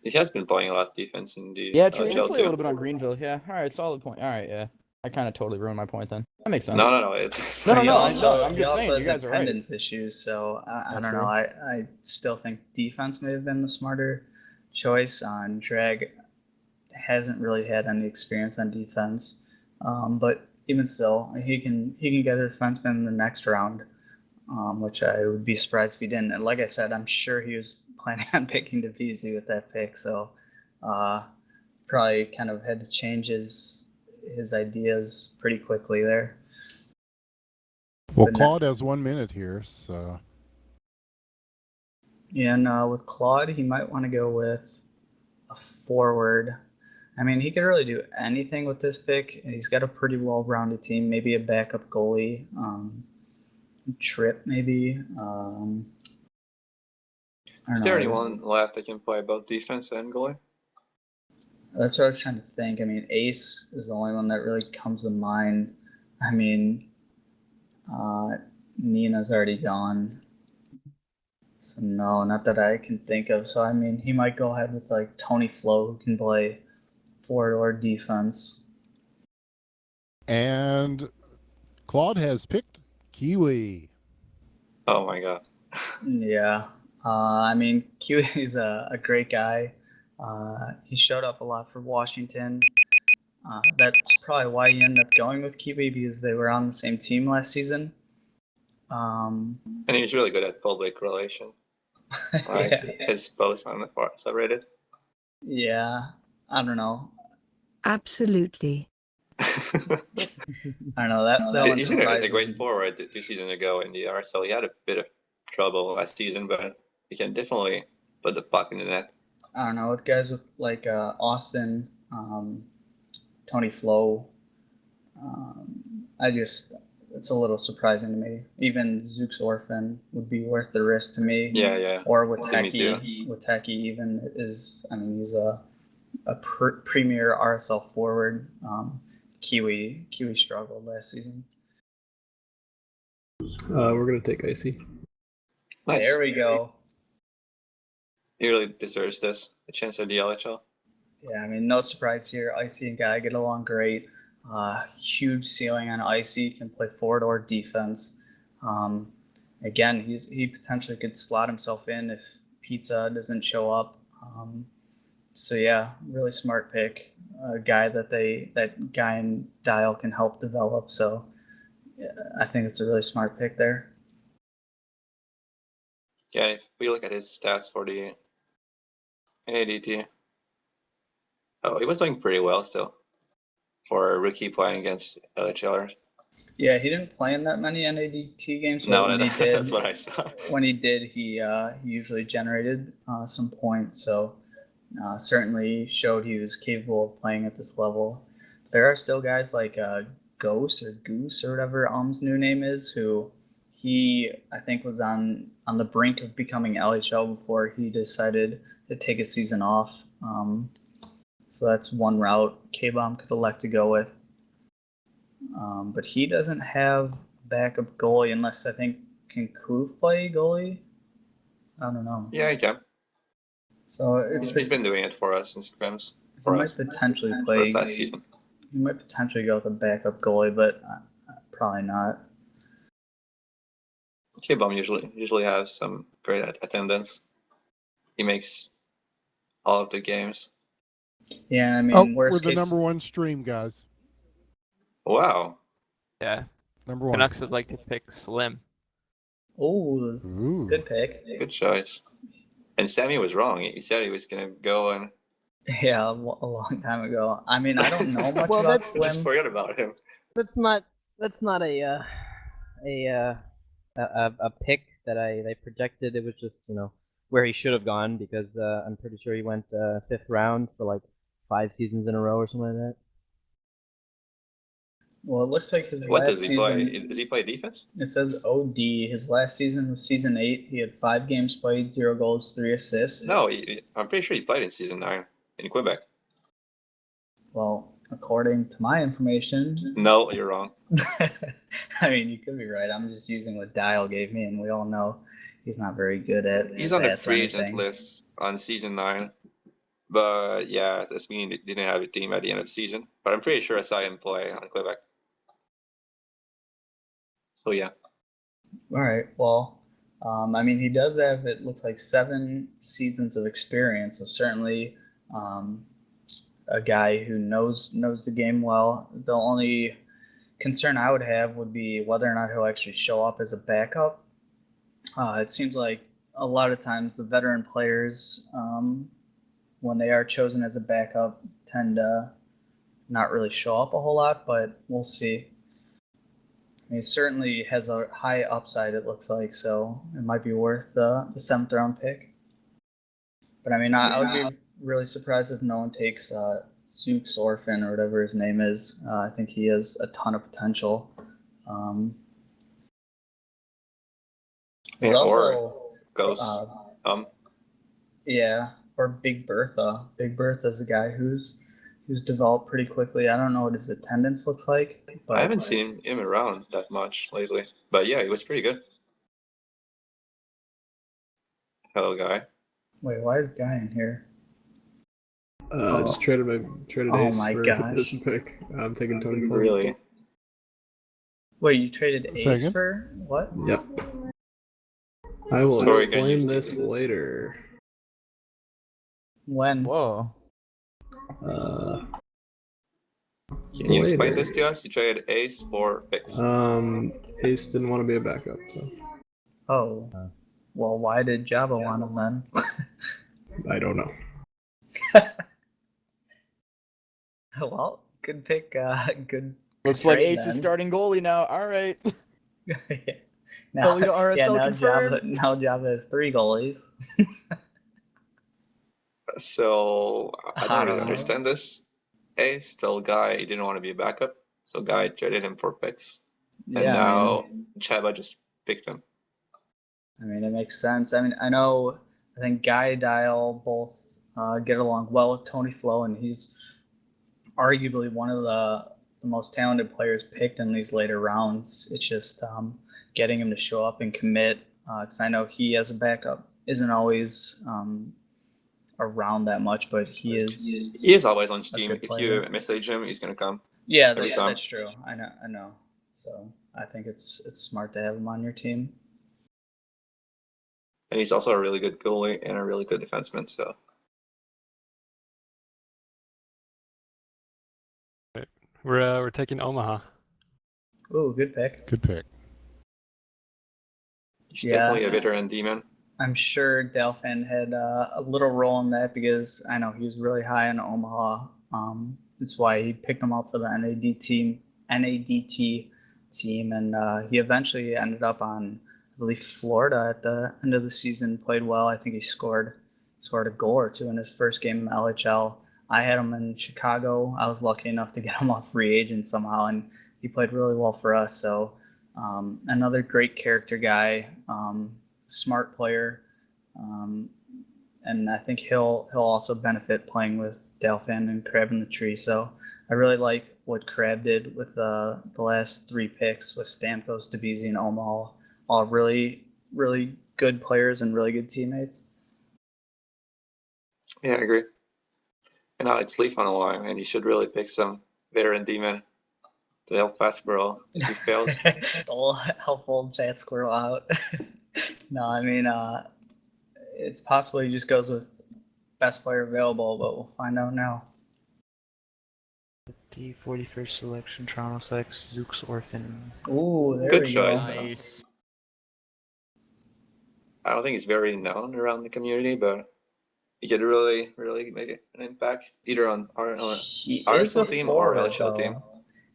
He has been playing a lot of defense in the Yeah, true. He did LHL play a too. little bit on Greenville. Yeah. All right, solid point. All right, yeah. I kind of totally ruined my point then. That makes sense. No, it's No, He no, also, I'm he just also saying, you has guys are right. attendance issues, so I That's don't true. know. I still think defense may have been the smarter choice. On Drag hasn't really had any experience on defense, but even still, he can get a defenseman in the next round, which I would be surprised if he didn't. And like I said, I'm sure he was planning on picking DeVizzi with that pick, so probably kind of had to change his ideas pretty quickly there. Well, But no- Claude has 1 minute here, so Yeah, and with Claude, he might want to go with a forward. I mean, he could really do anything with this pick. He's got a pretty well-rounded team. Maybe a backup goalie, Trip maybe. Is there anyone left that can play both defense and goalie? That's what I was trying to think. I mean, Ace is the only one that really comes to mind. I mean, Nina's already gone. So no, not that I can think of. So I mean, he might go ahead with like Tony Flo, who can play forward or defense. And Claude has picked Kiwi. Oh my god. Yeah. I mean, Kiwi's a great guy. He showed up a lot for Washington. That's probably why he ended up going with Kiwi, because they were on the same team last season. And he's really good at public relation. Like his posts on the subreddit. Yeah, I don't know. Absolutely. I don't know, that one He's gonna surprises a great me. forward 2 seasons ago in the RSL. He had a bit of trouble last season, but he can definitely put the puck in the net. I don't know, with guys with like Austin, Tony Flo, it's a little surprising to me. Even Zook's Orphan would be worth the risk to me. Yeah. Or To me too. Witeki even is, I mean, he's a premier RSL forward. Kiwi struggled last season. We're gonna take Icy. Nice. There we go. He really deserves this. A chance at the LHL. Yeah, I mean, no surprise here. Icy and Guy get along great. Huge ceiling on Icy, can play forward or defense. Again, he potentially could slot himself in if Pizza doesn't show up. So yeah, really smart pick. A guy that Guy and Dial can help develop. So yeah, I think it's a really smart pick there. Yeah, if we look at his stats for the NADT, he was doing pretty well still for a rookie playing against LHLers. Yeah, he didn't play in that many NADT games. No, when he did, that's what I saw. When he did, he usually generated some points. So certainly showed he was capable of playing at this level. There are still guys like Goose or whatever Um's new name is, who he, I think, was on the brink of becoming LHL before he decided to take a season off. So that's one route K-Bomb could elect to go with. But he doesn't have backup goalie unless, I think, can Kloof play goalie? I don't know. Yeah, he can. So he's been doing it for us in scrims. He might potentially play last season. He might potentially go with a backup goalie, but probably not. K-Bomb usually has some great attendance. He makes all of the games. Yeah, I mean, we're the number one stream, guys. Wow. Yeah. Number one. Canucks would like to pick Slim. Oh, good pick. Good choice. And Sammy was wrong. He said he was gonna go and. Yeah, a long time ago. I mean, I don't know much Well, about that's- Slim. Just forget about him. That's not a pick that I projected. It was just, where he should have gone, because I'm pretty sure he went 5th round for like 5 seasons in a row or something like that. Well, it looks like his What last does he season, play? Does he play defense? It says OD. His last season was season 8. He had 5 games played, 0 goals, 3 assists. No, I'm pretty sure he played in season 9 in Quebec. Well, according to my information. No, you're wrong. I mean, you could be right. I'm just using what Dial gave me, and we all know he's not very good at. He's on the free agent list on season 9. But yeah, that's meaning he didn't have a team at the end of the season. But I'm pretty sure I saw him play on Quebec. So yeah. All right. Well, I mean, he does have, it looks like, 7 seasons of experience. So certainly a guy who knows the game well. The only concern I would have would be whether or not he'll actually show up as a backup. It seems like a lot of times the veteran players, when they are chosen as a backup, tend to not really show up a whole lot, but we'll see. He certainly has a high upside, it looks like, so it might be worth the 7th round pick. But I mean, I would be really surprised if no one takes Zook's Orphan or whatever his name is. I think he has a ton of potential. Or Ghost. Yeah, or Big Bertha. Big Bertha is a guy who's developed pretty quickly. I don't know what his attendance looks like. But I haven't seen him around that much lately. But yeah, he was pretty good. Hello, Guy. Wait, why is Guy in here? I just traded Oh Ace my for gosh. this pick. I'm taking Tony Flo. Really? Wait, you traded Ace Second. for what? Yep. I will Sorry, guys, explain you this did. later. When? Whoa. Can you explain Later. this to us? You traded Ace for picks. Ace didn't want to be a backup, so Oh. Well, why did Java want him then? I don't know. Well, good pick. Good. Looks good like trade, Ace then. is starting goalie now. All right. Now, Goalie to RSL yeah, confirmed. now Java has 3 goalies. So I don't really know. understand this. Ace, still guy, he didn't want to be a backup, so guy traded him for picks, and Yeah, now Chaba just picked him. I mean, it makes sense. I mean, I think Guy and Dial both get along well with Tony Flo, and he's arguably one of the most talented players picked in these later rounds. It's just getting him to show up and commit, because I know he as a backup isn't always around that much, but he is. He is always on a Steam. good If player. you message him, he's gonna come. Yeah, every time. that's true. I know. So I think it's smart to have him on your team. And he's also a really good goalie and a really good defenseman. So We're taking Omaha. Ooh, good pick. Good pick. he's Yeah. definitely a veteran D-man. I'm sure Delphin had a little role in that because I know he was really high in Omaha. That's why he picked him up for the NADT team, and he eventually ended up on, I believe, Florida at the end of the season. Played well. I think he scored a goal or two in his first game in the LHL. I had him in Chicago. I was lucky enough to get him off free agent somehow, and he played really well for us. So another great character guy. Smart player, and I think he'll also benefit playing with Delphin and Crab in the Tree. So I really like what Crab did with the last 3 picks with Stamkos, Debezy, and Omaha. All really, really good players and really good teammates. Yeah, I agree. And Alex Leaf on the line, and you should really pick some veteran D-man to help Fastbro if he fails. It'll help old Chat Squirrel out. No, I mean, it's possible he just goes with best player available, but we'll find out now. The 41st selection, Toronto 6, Zook's Orphan. Ooh, there Good we choice. go. Nice. I don't think he's very known around the community, but he could really, really make an impact either on our He is RSL a team or forward, LHL team. though.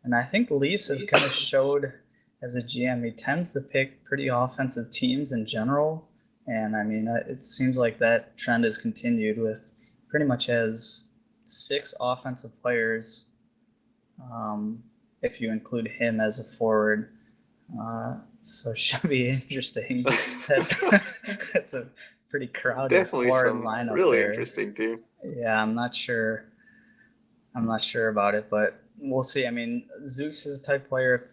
And I think Leafs has kind of showed as a GM, he tends to pick pretty offensive teams in general. And I mean, it seems like that trend has continued with pretty much has 6 offensive players, if you include him as a forward. So it should be interesting. That's a pretty crowded Definitely forward some lineup really there. interesting team. Yeah, I'm not sure about it, but we'll see. I mean, Zeus is the type of player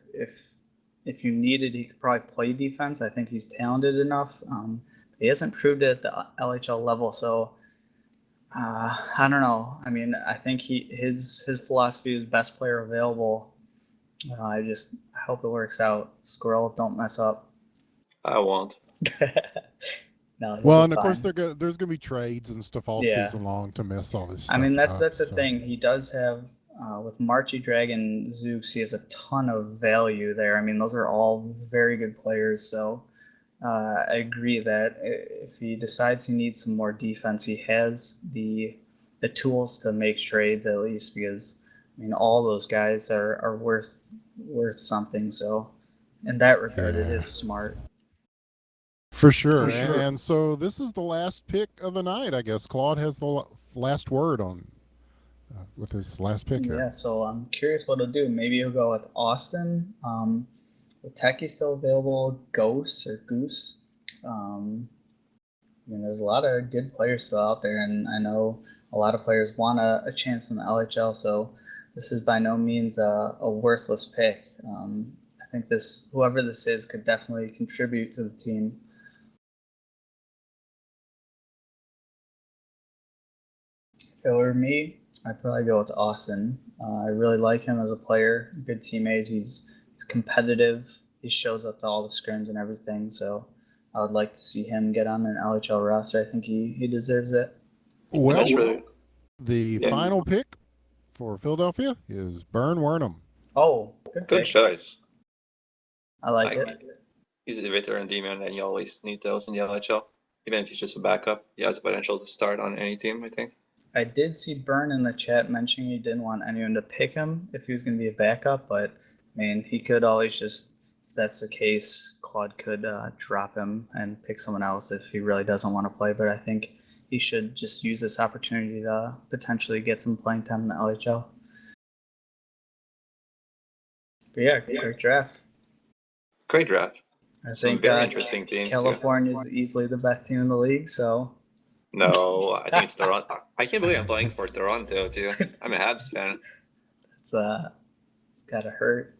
if you needed, he could probably play defense. I think he's talented enough. He hasn't proved it at the LHL level, so I don't know. I mean, I think his philosophy is best player available. I hope it works out. Squirrel, don't mess up. I won't. No, well, and of course there's gonna be trades and stuff all Yeah. season long to mess all this stuff I mean, up, that's the so. thing. He does have with Marchie Dragon, Zooks, he has a ton of value there. I mean, those are all very good players. So I agree that if he decides he needs some more defense, he has the tools to make trades at least, because I mean, all those guys are worth something. So in that regard, it is smart. For sure. And so this is the last pick of the night, I guess. Claude has the last word on with his last pick here. Yeah, so I'm curious what he'll do. Maybe he'll go with Austin. With Techie still available, Ghost or Goose. I mean, there's a lot of good players still out there, and I know a lot of players want a chance in the LHL, so this is by no means a worthless pick. I think whoever this is could definitely contribute to the team. If it were me, I'd probably go with Austin. I really like him as a player, good teammate. He's competitive. He shows up to all the scrims and everything. So I would like to see him get on an LHL roster. I think he deserves it. Well, That's really, the yeah. final pick for Philadelphia is Bern Wernham. Oh, good pick. choice. I like it. He's a veteran D-man, and you always need those in the LHL. Even if he's just a backup, he has the potential to start on any team, I think. I did see Bern in the chat mentioning he didn't want anyone to pick him if he was going to be a backup, but I mean, he could always just, if that's the case, Claude could drop him and pick someone else if he really doesn't want to play. But I think he should just use this opportunity to potentially get some playing time in the LHL. But yeah, great draft. Great draft. I Some think very interesting teams California too. is easily the best team in the league, so. No, I think it's Toronto. I can't believe I'm playing for Toronto too. I'm a Habs fan. It's gotta hurt.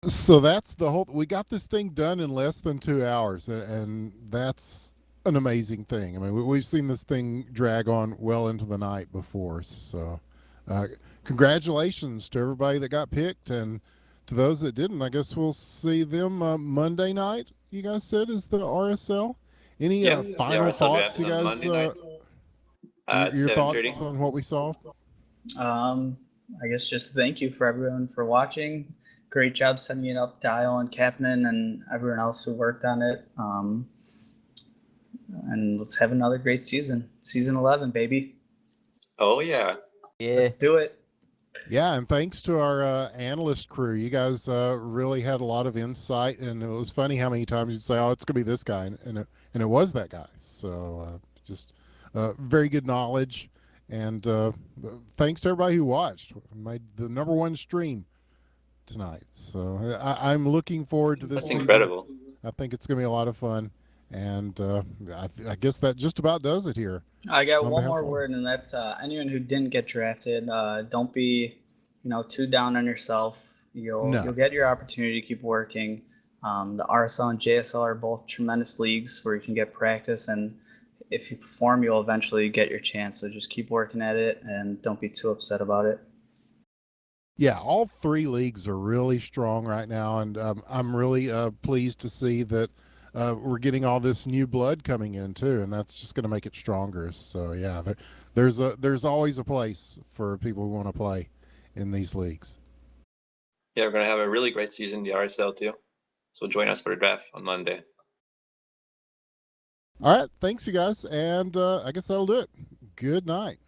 So that's the whole. We got this thing done in less than 2 hours, and that's an amazing thing. I mean, we've seen this thing drag on well into the night before. So, congratulations to everybody that got picked, and to those that didn't. I guess we'll see them Monday night. You guys said is the RSL. Any final thoughts, you guys? Your thoughts on what we saw? I guess just thank you for everyone for watching. Great job setting it up, Dial and Kapnan and everyone else who worked on it. And let's have another great season. Season 11, baby. Oh, yeah. Let's do it. Yeah, and thanks to our analyst crew. You guys really had a lot of insight, and it was funny how many times you'd say, oh, it's going to be this guy, and it was that guy. So just very good knowledge, and thanks to everybody who watched. Made the #1 stream tonight. So I'm looking forward to this That's season. incredible. I think it's going to be a lot of fun, and I guess that just about does it here. I got one more word, and that's anyone who didn't get drafted. Don't be, too down on yourself. You'll get your opportunity to keep working. The RSL and JSL are both tremendous leagues where you can get practice, and if you perform, you'll eventually get your chance. So just keep working at it, and don't be too upset about it. Yeah, all 3 leagues are really strong right now, and I'm really pleased to see that we're getting all this new blood coming in too, and that's just going to make it stronger. So yeah, there's always a place for people who want to play in these leagues. Yeah, we're going to have a really great season in the RSL too. So join us for the draft on Monday. All right, thanks you guys, and I guess that'll do it. Good night.